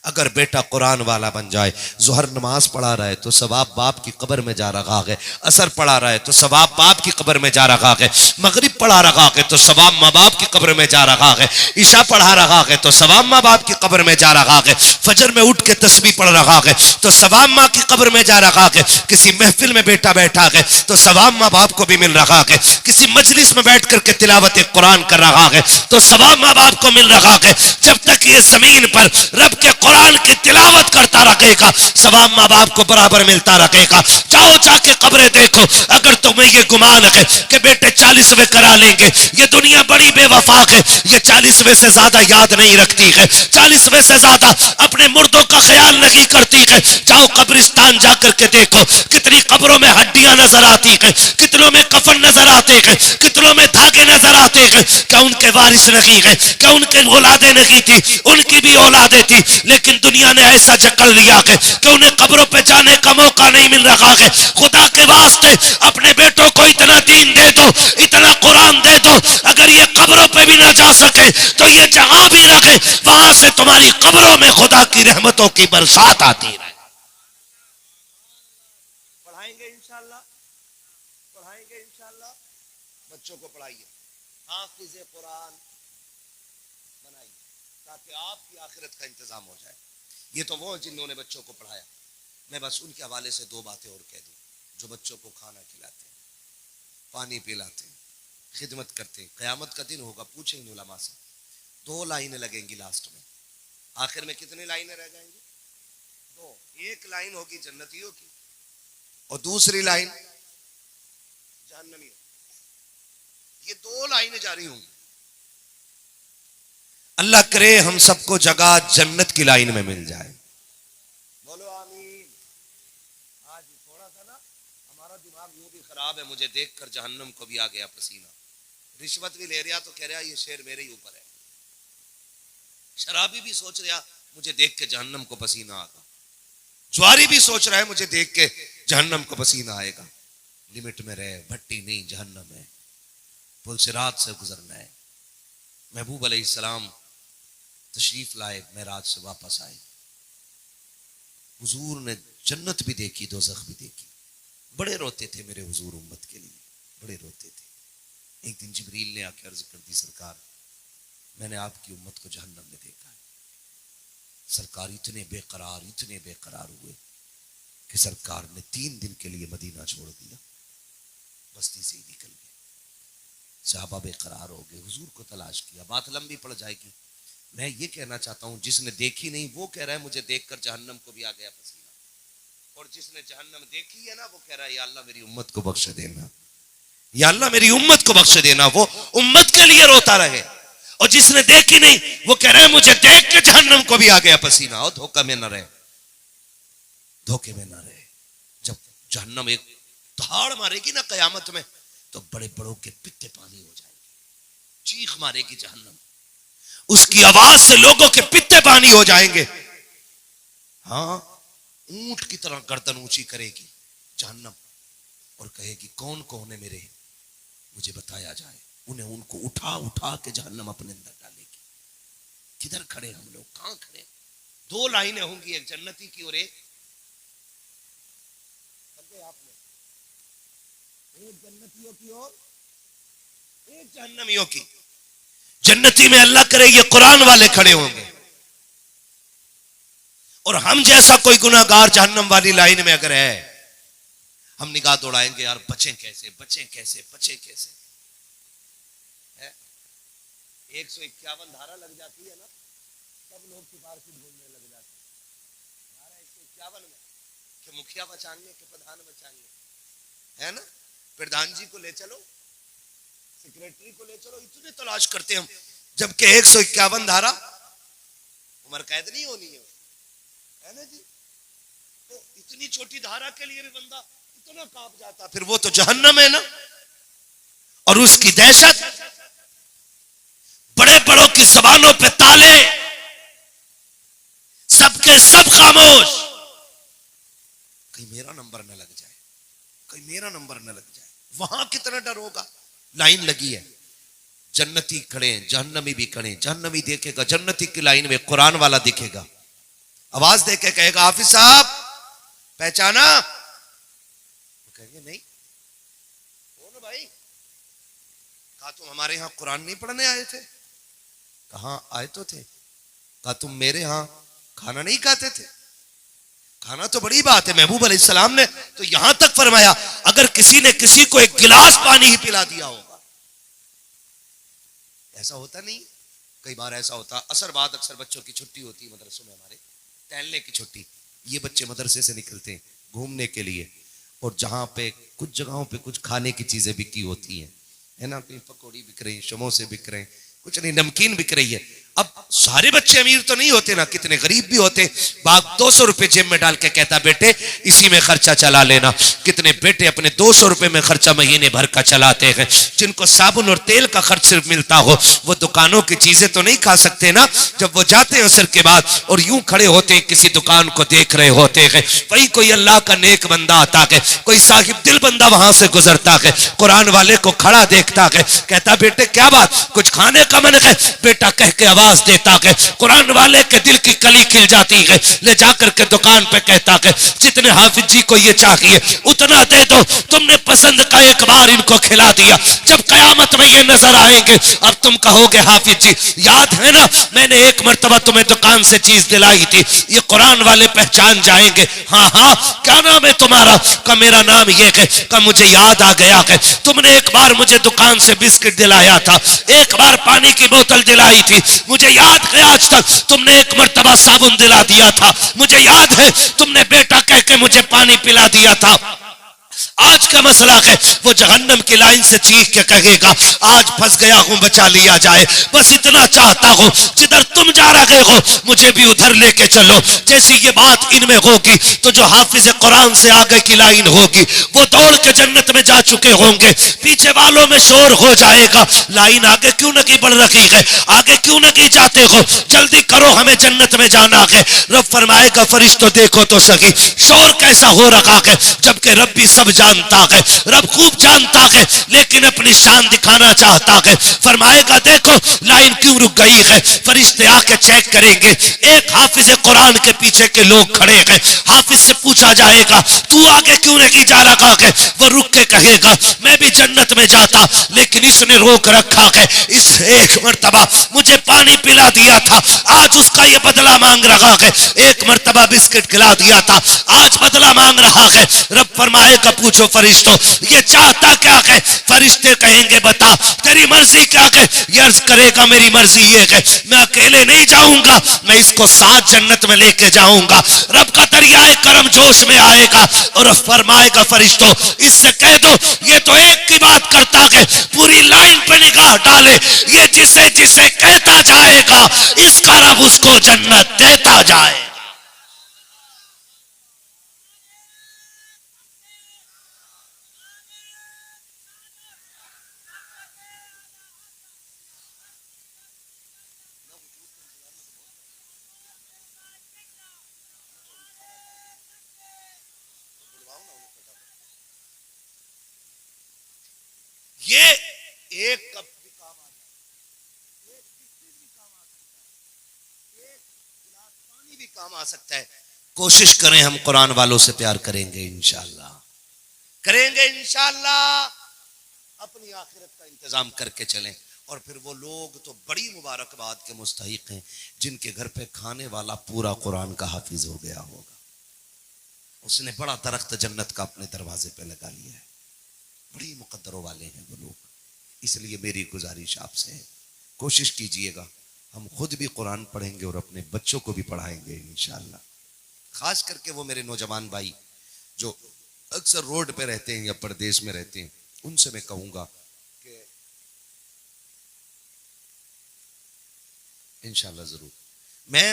अगर बेटा कुरान वाला बन जाए, जोहर नमाज पढ़ा रहा है तो सवाब बाप की कब्र में जा रहा है, असर पढ़ा रहा है तो सवाब बाप की कब्र में जा रहा है, मगरिब पढ़ा रहा है तो सवाब माँ बाप की कब्र में जा रहा है, ईशा पढ़ा रहा है तो सवाब माँ बाप की कब्र में जा रहा है, फजर में उठ के तस्बीह पढ़ रहा है तो सवाब माँ की कब्र में जा रहा है, किसी महफिल में बेटा बैठा है तो सवाब माँ बाप को भी मिल रहा है, किसी मजलिस में बैठ करके तिलावत कुरान कर रहा है तो सवाब माँ बाप को मिल रहा है। जब तक ये जमीन पर रब के कुरान की तिलावत करता रहेगा, सवाब माँ बाप को बराबर मिलता रहेगा। जाओ जाके कब्रें देखो। अगर तुम्हें ये गुमान है कि बेटे 40वें करा लेंगे, ये दुनिया बड़ी बेवफा है, ये 40वें से ज्यादा याद नहीं रखती है, 40वें से ज्यादा अपने मुर्दों का ख्याल नहीं करती है, जाओ कब्रिस्तान जाकर के देखो कितनी कब्रों में हड्डियां नजर आती है, कितनों में कफन नजर आते हैं, कितनों में धागे नजर आते हैं। क्या उनके वारिस नहीं है? क्या उनके औलादे नहीं थी? उनकी भी औलादे थी, लेकिन दुनिया ने ऐसा जकड़ लिया है कि उन्हें कब्रों पे जाने का मौका नहीं मिल रहा है। खुदा के वास्ते अपने बेटों को इतना दीन दे दो, इतना कुरान दे दो, अगर ये कब्रों पे भी ना जा सके तो ये जहां भी रहे वहां से तुम्हारी कब्रों में खुदा की रहमतों की बरसात आती रहे। पढ़ाएंगे इंशाल्लाह, पढ़ाएंगे इंशाल्लाह। बच्चों को पढ़ाइए, हाफिज कुरान बनाइए, ताकि आपकी आखिरत का इंतजाम हो जाए। ये तो वो जिन्होंने बच्चों को पढ़ाया। मैं बस उनके हवाले से 2 बातें और कह दूं। जो बच्चों को खाना खिलाते हैं, पानी पिलाते हैं, खिदमत करते हैं। क़यामत का दिन होगा, पूछें इन उलमा से, 2 लाइनें लगेंगी लास्ट में, आखिर में कितनी लाइनें रह जाएंगी? 2। एक लाइन होगी जन्नतियों की और दूसरी लाइन जहन्नमियों। ये 2 लाइनें जारी होंगी। अल्लाह करे हम सबको जगह जन्नत की लाइन में मिल जाए। बोलो आमीन। आज थोड़ा सा ना हमारा दिमाग यूं भी खराब है, मुझे देखकर जहन्नम को भी आ गया पसीना। रिश्वत भी ले रहा तो कह रहा ये शेर मेरे ही ऊपर है। शराबी भी सोच रहा मुझे देख के जहन्नम को पसीना आएगा। ज्वारी भी सोच रहा है मुझे देख के जहन्नम को पसीना आएगा। लिमिट में रहे, भट्टी नहीं जहन्नम है, पुल सिरात से गुजरना है। महबूब अलैहिस्सलाम तशरीफ लाए, मेराज से वापस आए। हुजूर ने जन्नत भी देखी, दोज़ख भी देखी। बड़े रोते थे मेरे हुजूर उम्मत के लिए, बड़े रोते थे। एक दिन जिब्रील ने आकर अर्ज कर दी, सरकार मैंने आपकी उम्मत को जहन्नम में देखा है। सरकार इतने बेकरार हुए कि सरकार ने 3 दिन के लिए मदीना छोड़ दिया, बस्ती से ही निकल गए। सहाबा बेकरार हो गए, हुजूर को तलाश किया। बात लंबी पड़ जाएगी। मैं ये कहना चाहता हूं, जिसने देखी नहीं वो कह रहा है मुझे देखकर जहन्नम को भी आ गया पसीना, और जिसने जहन्नम देखी है ना वो कह रहा है या अल्लाह मेरी उम्मत को बख्श देना, या अल्लाह मेरी उम्मत को बख्श देना। वो उम्मत के लिए रोता रहे। और जिसने देखी नहीं वो कह रहा है मुझे देख के जहन्नम को भी आ गया पसीना। और धोखा में न रहे, धोखे में न रहे। जब जहन्नम एक दहाड़ मारेगी ना कयामत में, तो बड़े बड़ों के पित्ते पानी हो जाएंगे। चीख मारेगी जहन्नम, उसकी आवाज से लोगों के पित्ते पानी हो जाएंगे। हाँ, ऊंट की तरह गर्दन ऊंची करेगी जहन्नम और कहेगी कौन कौन है मेरे, मुझे बताया जाए। उन्हें उनको उठा उठा के जहन्नम अपने अंदर डालेगी। किधर खड़े हम लोग, कहां खड़े? 2 लाइनें होंगी, एक जन्नती की और एक जन्नतियों की और एक जहन्नमियों की। जन्नती में अल्लाह करे ये कुरान वाले खड़े होंगे, और हम जैसा कोई गुनाहगार जहन्नम वाली लाइन में अगर है, हम निगाह दौड़ाएंगे यार बचें कैसे, बचें कैसे, बचें कैसे। 151 धारा लग जाती है ना, सब लोग सिफारिश ढूंढने लग जाते हैं। धारा 151 में कि मुखिया बचाएंगे कि प्रधान बचाएंगे, है ना? प्रधान जी को ले चलो, सेक्रेटरी को ले चलो, इतने तलाश करते हम। जबकि 151 धारा उम्र कैद नहीं होनी है ना जी? तो इतनी छोटी धारा के लिए भी बंदा इतना कांप जाता, फिर वो तो जहन्नम है ना। और उसकी दहशत, बड़े बड़ों की जबानों पे ताले, सबके सब खामोश। कहीं मेरा नंबर न लग जाए, कहीं मेरा नंबर न लग जाए। वहां कितना डर होगा। लाइन लगी है, जन्नती खड़े हैं, जहन्नमी भी खड़े हैं। जहन्नमी देखेगा, जन्नती की लाइन में कुरान वाला दिखेगा, आवाज दे के कहेगा हाफिज साहब पहचाना? वो कहेंगे नहीं, कौन भाई? कहा तुम हमारे यहां कुरान नहीं पढ़ने आए थे? कहां आए तो थे। कहा तुम मेरे यहां खाना नहीं खाते थे? खाना तो बड़ी बात है। महबूब अलैहिस्सलाम ने तो यहां तक फरमाया अगर किसी ने किसी को एक गिलास पानी ही पिला दिया होगा। ऐसा होता नहीं? कई बार ऐसा होता, असर बाद अक्सर बच्चों की छुट्टी होती है मदरसों में, हमारे टहलने की छुट्टी, ये बच्चे मदरसे से निकलते हैं घूमने के लिए, और जहां पे कुछ जगहों पे कुछ खाने की चीजें बिकी होती हैं, है ना, कहीं पकौड़ी बिक रही, समोसे बिक रहे, कुछ नहीं नमकीन बिक रही है। अब सारे बच्चे अमीर तो नहीं होते ना, कितने गरीब भी होते। बाप 200 रुपए जेब में डाल के कहता बेटे इसी में खर्चा चला लेना। कितने बेटे अपने 200 रुपए में खर्चा महीने भर का चलाते हैं। जिनको साबुन और तेल का खर्च सिर्फ मिलता हो, वो दुकानों की चीजें तो नहीं खा सकते ना। जब वो जाते हैं असर के बाद और यूं खड़े होते हैं, किसी दुकान को देख रहे होते हैं, वही कोई अल्लाह का नेक बंदा आता है, कोई साहिब दिल बंदा वहां से गुजरता है, कुरान वाले को खड़ा देखता है, कहता बेटे क्या बात, कुछ खाने का मन है? बेटा कह के आवाज देता है, कुरान वाले के दिल की कली खिल जाती है, ले जाकर के दुकान पे कहता है जितने हाफिज जी को ये चाहिए उतना दे दो, तुमने पसंद का एक बार इनको खिला दिया, जब कयामत में ये नजर आएंगे अब तुम कहोगे हाफिज जी याद है ना मैंने एक मर्तबा तुम्हें दुकान से चीज दिलाई थी, ये कुरान वाले पहचान जाएंगे, हाँ हाँ क्या नाम है तुम्हारा, का मेरा नाम ये है, का मुझे याद आ गया है तुमने एक बार मुझे दुकान से बिस्किट दिलाया था, एक बार पानी की बोतल दिलाई थी, मुझे याद है आज तक तुमने एक मर्तबा साबुन दिला दिया था, मुझे याद है तुमने बेटा कह के मुझे पानी पिला दिया था। आज का मसला है वो जहन्नम की लाइन से चीख के कहेगा आज फंस गया हूं बचा लिया जाए, बस इतना चाहता हूं जिधर तुम जा रहे हो मुझे भी उधर लेके चलो। जैसी ये बात इनमें होगी तो जो हाफिज कुरान से आगे की लाइन होगी वो दौड़ के जन्नत में जा चुके होंगे, पीछे वालों में शोर हो जाएगा लाइन आगे क्यों नहीं बढ़ रही है, आगे क्यों नहीं जाते हो, जल्दी करो हमें जन्नत में जाना है। रब फरमाएगा फरिश्तों देखो तो सही शोर कैसा हो रखा है, जबकि रब भी सब जानता है, रब खूब जानता है लेकिन अपनी शान दिखाना चाहता है। फरमाएगा देखो लाइन क्यों रुक गई है, फरिश्ते आके चेक करेंगे, एक हाफिज कुरान के पीछे के लोग खड़े हैं, हाफिज से पूछा जाएगा तू आगे क्यों नहीं जा रहा है, वो रुक के कहेगा मैं भी जन्नत में जाता लेकिन इसने रोक रखा है, इस एक मर्तबा मुझे पानी पिला दिया था आज उसका ये बदला मांग रहा है, एक मर्तबा बिस्किट खिला दिया था आज बदला मांग रहा है। रब फरमाएगा पूछो फरिश्तों ये चाहता क्या है, फरिश्ते कहेंगे बता तेरी मर्जी क्या है, ये अर्ज करेगा मेरी मर्जी ये है मैं अकेले नहीं जाऊंगा मैं इसको साथ जन्नत में लेके जाऊंगा। रब का दरियाए करम जोश में आएगा और फरमाएगा फरिश्तों इससे कह दो ये तो एक की बात करता है पूरी लाइन पे निगाह डाले, ये जिसे जिसे कहता जाएगा इसका रब उसको जन्नत देता जाए। ये एक कप भी काम आ जाए, एक बिस्किट भी काम आ सकता है, एक गिलास पानी भी काम आ सकता है। कोशिश करें हम कुरान वालों से प्यार करेंगे इंशाअल्लाह, करेंगे इंशाअल्लाह, अपनी आखिरत का इंतजाम करके चलें। और फिर वो लोग तो बड़ी मुबारकबाद के मुस्तहिक हैं जिनके घर पे खाने वाला पूरा कुरान का हाफिज हो गया होगा, उसने बड़ा दरख्त जन्नत का अपने दरवाजे पे लगा लिया है, बड़ी मुकद्दरों वाले हैं वो लोग। इसलिए मेरी गुजारिश आपसे है कोशिश कीजिएगा हम खुद भी कुरान पढ़ेंगे और अपने बच्चों को भी पढ़ाएंगे इंशाअल्लाह। खास करके वो मेरे नौजवान भाई जो अक्सर रोड पे रहते हैं या परदेश में रहते हैं उनसे मैं कहूंगा कि इंशाअल्लाह जरूर मैं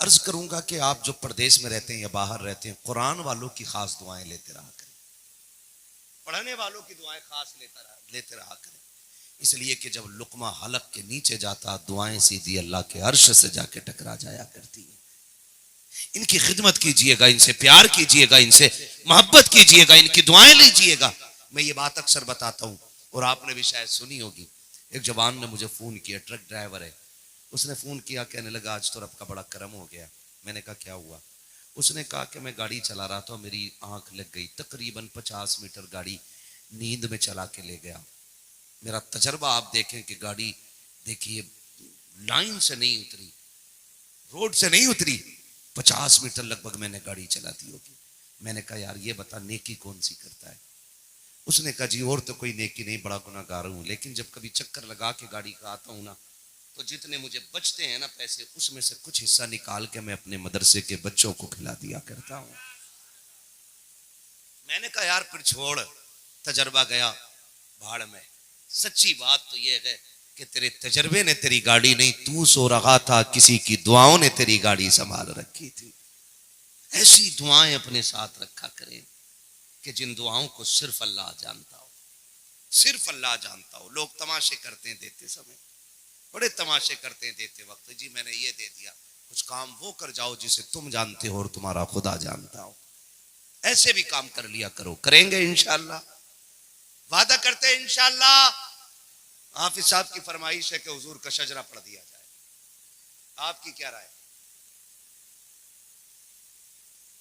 अर्ज करूंगा कि आप जो परदेश में रहते हैं या बाहर रहते हैं कुरान वालों की खास दुआएं लेते रहा करें, पढ़ने वालों की दुआएं खास लेते रहा करें, इसलिए कि जब लुकमा हलक के नीचे जाता दुआएं सीधी अल्लाह के अर्श से जाके टकरा जाया करती है। इनकी खिदमत कीजिएगा, इनसे प्यार कीजिएगा, इनसे मोहब्बत कीजिएगा, इनकी दुआएं लीजिएगा। मैं ये बात अक्सर बताता हूँ और आपने भी शायद सुनी होगी। एक जवान ने मुझे फोन किया, ट्रक ड्राइवर है, उसने फोन किया, कहने लगा आज तो रब का बड़ा करम हो गया। मैंने कहा क्या हुआ? उसने कहा कि मैं गाड़ी चला रहा था, मेरी आंख लग गई, तकरीबन 50 मीटर गाड़ी नींद में चला के ले गया। मेरा तजर्बा आप देखें कि गाड़ी देखिए लाइन से नहीं उतरी, रोड से नहीं उतरी, 50 मीटर लगभग मैंने गाड़ी चला दी होगी। मैंने कहा यार ये बता नेकी कौन सी करता है? उसने कहा जी और तो कोई नेकी नहीं, बड़ा गुनाहगार हूं, लेकिन जब कभी चक्कर लगा के गाड़ी का आता हूं ना तो जितने मुझे बचते हैं ना पैसे उसमें से कुछ हिस्सा निकाल के मैं अपने मदरसे के बच्चों को खिला दिया करता हूं। मैंने कहा यार फिर छोड़, तजर्बा गया भाड़ में। सच्ची बात तो यह है कि तेरे तजर्बे ने तेरी गाड़ी नहीं, तू सो रहा था, किसी की दुआओं ने तेरी गाड़ी संभाल रखी थी। ऐसी दुआएं अपने साथ रखा करें कि जिन दुआओं को सिर्फ अल्लाह जानता हो, सिर्फ अल्लाह जानता हो। लोग तमाशे करते हैं देते समय, बड़े तमाशे करते हैं देते वक्त, जी मैंने ये दे दिया, कुछ काम वो कर जाओ जिसे तुम जानते हो और तुम्हारा खुदा जानता हो। ऐसे भी काम कर लिया करो, करेंगे इंशाअल्लाह, वादा करते हैं इंशाअल्लाह। हाफिज साहब की फरमाइश है कि हुजूर का शजरा पढ़ दिया जाए, आपकी क्या राय?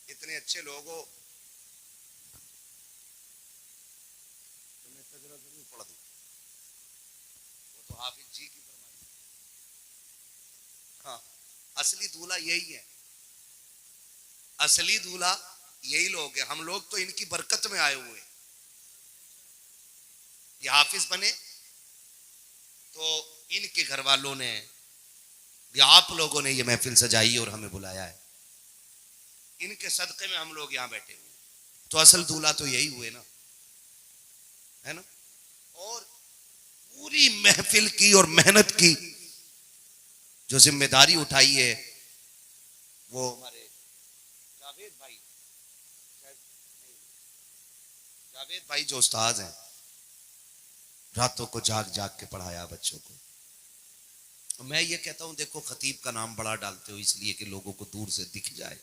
इतने अच्छे लोग हो, तो मैं सजरा जरूर पढ़ दूं, वो तो हाफिज जी की फरमाइश। हाँ, असली दूल्हा यही है, असली दूल्हा यही लोग हैं। हम लोग तो इनकी बरकत में आए हुए हैं। ये हाफिज बने तो इनके घर वालों ने या आप लोगों ने ये महफिल सजाई और हमें बुलाया है, इनके सदक़े में हम लोग यहां बैठे हुए। तो असल दूल्हा तो यही हुए ना, है ना। और पूरी महफिल की और मेहनत की जो जिम्मेदारी उठाई है वो हमारे जावेद भाई, जावेद भाई जो उस्ताद हैं, रातों को जाग जाग के पढ़ाया बच्चों को। मैं ये कहता हूं, देखो खतीब का नाम बड़ा डालते हो इसलिए कि लोगों को दूर से दिख जाए,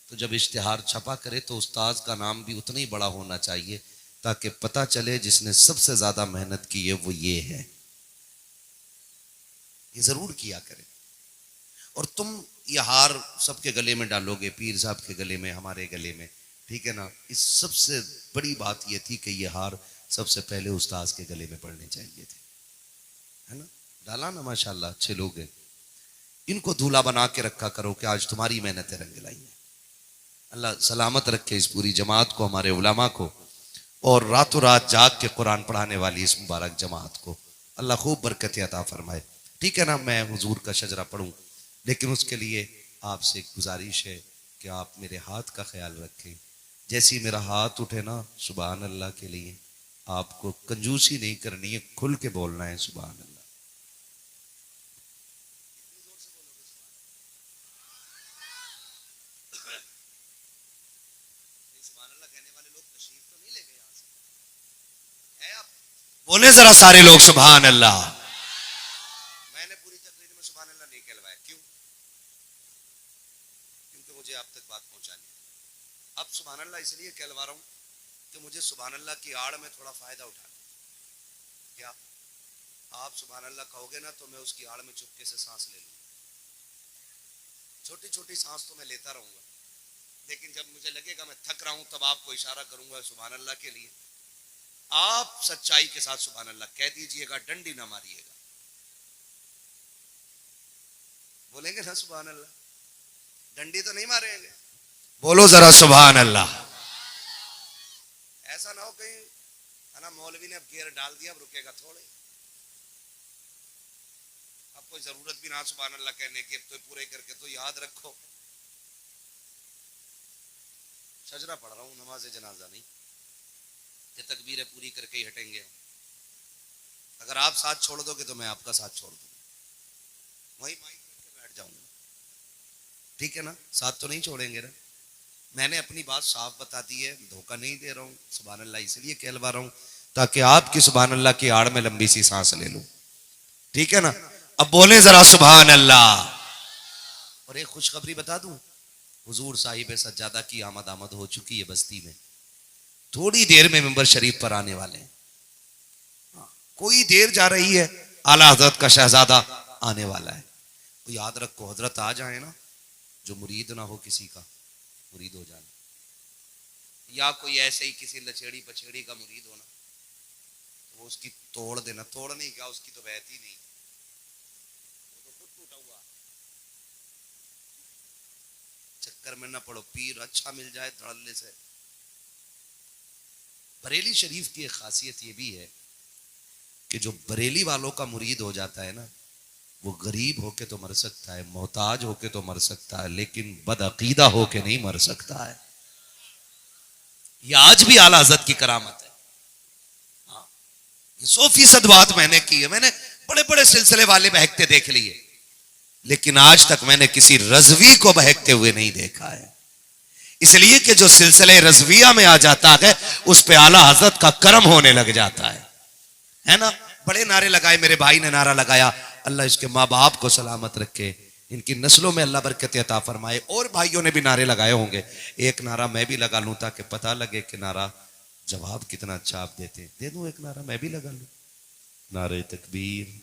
तो जब इश्तिहार छपा करे तो उस्ताद का नाम भी उतना ही बड़ा होना चाहिए ताकि पता चले जिसने सबसे ज्यादा मेहनत की है वो ये है। ये जरूर किया करें। और तुम ये हार सबके गले में डालोगे, पीर साहब के गले में, हमारे गले में, ठीक है ना। इस सबसे बड़ी बात ये थी कि ये हार सबसे पहले उस्ताद के गले में पड़ने चाहिए थे, है ना। डाला ना, माशाल्लाह अच्छे लोग हैं। इनको दूल्हा बना के रखा करो कि आज तुम्हारी मेहनतें रंग लाई हैं। अल्लाह सलामत रखे इस पूरी जमात को, हमारे उलमा को, और रातों रात जाग के कुरान पढ़ाने वाली इस मुबारक जमात को अल्लाह खूब बरकत अता फरमाए, ठीक है ना। मैं हुजूर का शजरा पढ़ूं, लेकिन उसके लिए आपसे एक गुजारिश है कि आप मेरे हाथ का ख्याल रखें। जैसी मेरा हाथ उठे ना सुभान अल्लाह के लिए, आपको कंजूसी नहीं करनी है, खुल के बोलना है सुभान अल्लाह। बोले जरा सारे लोग सुभान अल्लाह। मैंने पूरी तकरीर में सुभान अल्लाह नहीं कहलवाया, क्यों? क्योंकि मुझे आप तक बात पहुंचानी है। अब सुभान अल्लाह इसलिए कहलवा रहा हूं कि मुझे सुभान अल्लाह की आड़ में थोड़ा फायदा उठाना। क्या आप सुभान अल्लाह कहोगे ना तो मैं उसकी आड़ में चुपके से सांस ले लूंगा। छोटी छोटी सांस तो मैं लेता रहूंगा, लेकिन जब मुझे लगेगा मैं थक रहा हूं तब आपको इशारा करूंगा सुभान अल्लाह के लिए। आप सच्चाई के साथ सुभान अल्लाह कह दीजिएगा, डंडी ना मारिएगा। बोलेंगे ना सुभान अल्लाह, डंडी तो नहीं मारेंगे। बोलो जरा सुभान अल्लाह। ऐसा ना हो कहीं है ना मौलवी ने अब गियर डाल दिया, अब रुकेगा थोड़े। अब कोई जरूरत भी ना सुभान अल्लाह कहने की, अब तो पूरे करके तो याद रखो सजरा पढ़ रहा हूं, नमाज जनाजा नहीं कि तकबीरें पूरी करके ही हटेंगे। अगर आप साथ छोड़ दोगे तो मैं आपका साथ छोड़ दूंगा, वही माइक रख के बैठ जाऊंगा, ठीक है ना। साथ तो नहीं छोड़ेंगे ना। मैंने अपनी बात साफ बता दी है, धोखा नहीं दे रहा हूं। सुभान अल्लाह इसलिए कहलवा रहा हूं ताकि आपकी सुभान अल्लाह की आड़ में लंबी सी सांस ले लूं, ठीक है ना। अब बोले जरा सुभान अल्लाह। और एक खुशखबरी बता दूं, हुजूर साहिब सज्जादा की आमद हो चुकी है बस्ती में। थोड़ी देर में मेंबर शरीफ पर आने वाले हैं, कोई देर जा रही है, आला हजरत का शहजादा आने वाला है। तो याद रखो, हजरत आ जाए ना, जो मुरीद ना हो किसी का मुरीद हो जाना, या कोई ऐसे ही किसी लचेड़ी पछेड़ी का मुरीद होना, वो उसकी तोड़ देना। तोड़ नहीं क्या, उसकी तो बहती नहीं, वो तो खुद टूटा हुआ। चक्कर में ना पड़ो, पीर अच्छा मिल जाए धड़ल्ले से। बरेली शरीफ की एक खासियत ये भी है कि जो बरेली वालों का मुरीद हो जाता है ना, वो गरीब होके तो मर सकता है, मोहताज होके तो मर सकता है, लेकिन बदअकीदा होके नहीं मर सकता है। ये आज भी आला हज़रत की करामत है। हाँ, ये 100% बात मैंने की है। मैंने बड़े बड़े सिलसिले वाले बहकते देख लिए, लेकिन आज तक मैंने किसी रज़वी को बहकते हुए नहीं देखा है। इसलिए कि जो सिलसिले रज़विया में आ जाता है उस पे आला हज़रत का करम होने लग जाता है ना। बड़े नारे लगाए, मेरे भाई ने नारा लगाया, अल्लाह इसके माँ बाप को सलामत रखे, इनकी नस्लों में अल्लाह बरकत अता फरमाए। और भाइयों ने भी नारे लगाए होंगे, एक नारा मैं भी लगा लूं ताकि पता लगे कि नारा जवाब कितना अच्छा आप देते। दे दूं एक नारा मैं भी लगा लूं, नारे तकबीर।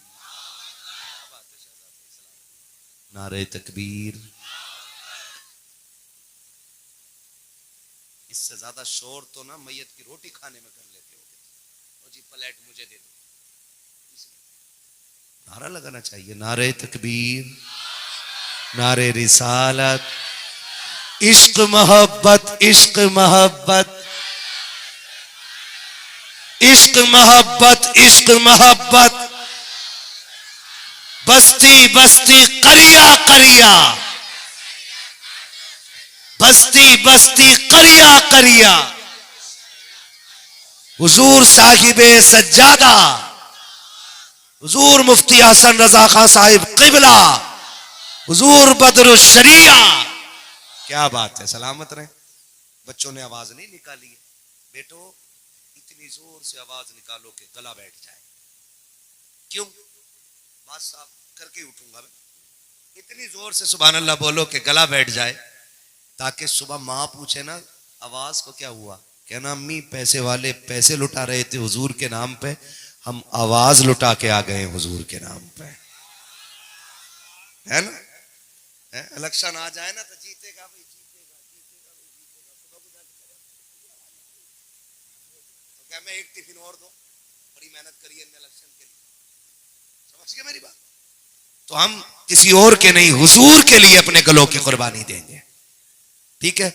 नारे तकबीर। इससे ज्यादा शोर तो ना मैयत की रोटी खाने में कर लेते हो। जी प्लेट मुझे दे दो, नारा लगाना चाहिए। नारे तकबीर, नारे रिसालत, इश्क मोहब्बत, इश्क मोहब्बत, इश्क मोहब्बत, इश्क मोहब्बत। बस्ती बस्ती करिया करिया, बस्ती बस्ती करिया करिया। हुजूर साहिबे सज्जादा, हुजूर मुफ्ती हसन रजा खान साहिब किबला, हुजूर बदर शरिया। क्या बात है, सलामत रहे। बच्चों ने आवाज नहीं निकाली है। बेटो इतनी जोर से आवाज निकालो कि गला बैठ जाए। क्यों? बात साफ करके उठूंगा मैं। इतनी जोर से सुभान अल्लाह बोलो कि गला बैठ जाए, ताकि सुबह माँ पूछे ना आवाज को क्या हुआ, कहना अम्मी पैसे वाले पैसे लुटा रहे थे हुजूर के नाम पे, हम आवाज लुटा के आ गए हुजूर के नाम पे। है ना? इलेक्शन आ जाए ना तो जीतेगा भाई, जीतेगा जीतेगा भाई, जीतेगा। तो क्या मैं एक टिफिन और दो, बड़ी मेहनत करिए इलेक्शन के लिए। समझ गए मेरी बात? तो हम किसी और के नहीं हुजूर के लिए अपने गलों की कुर्बानी देंगे। ठीक है?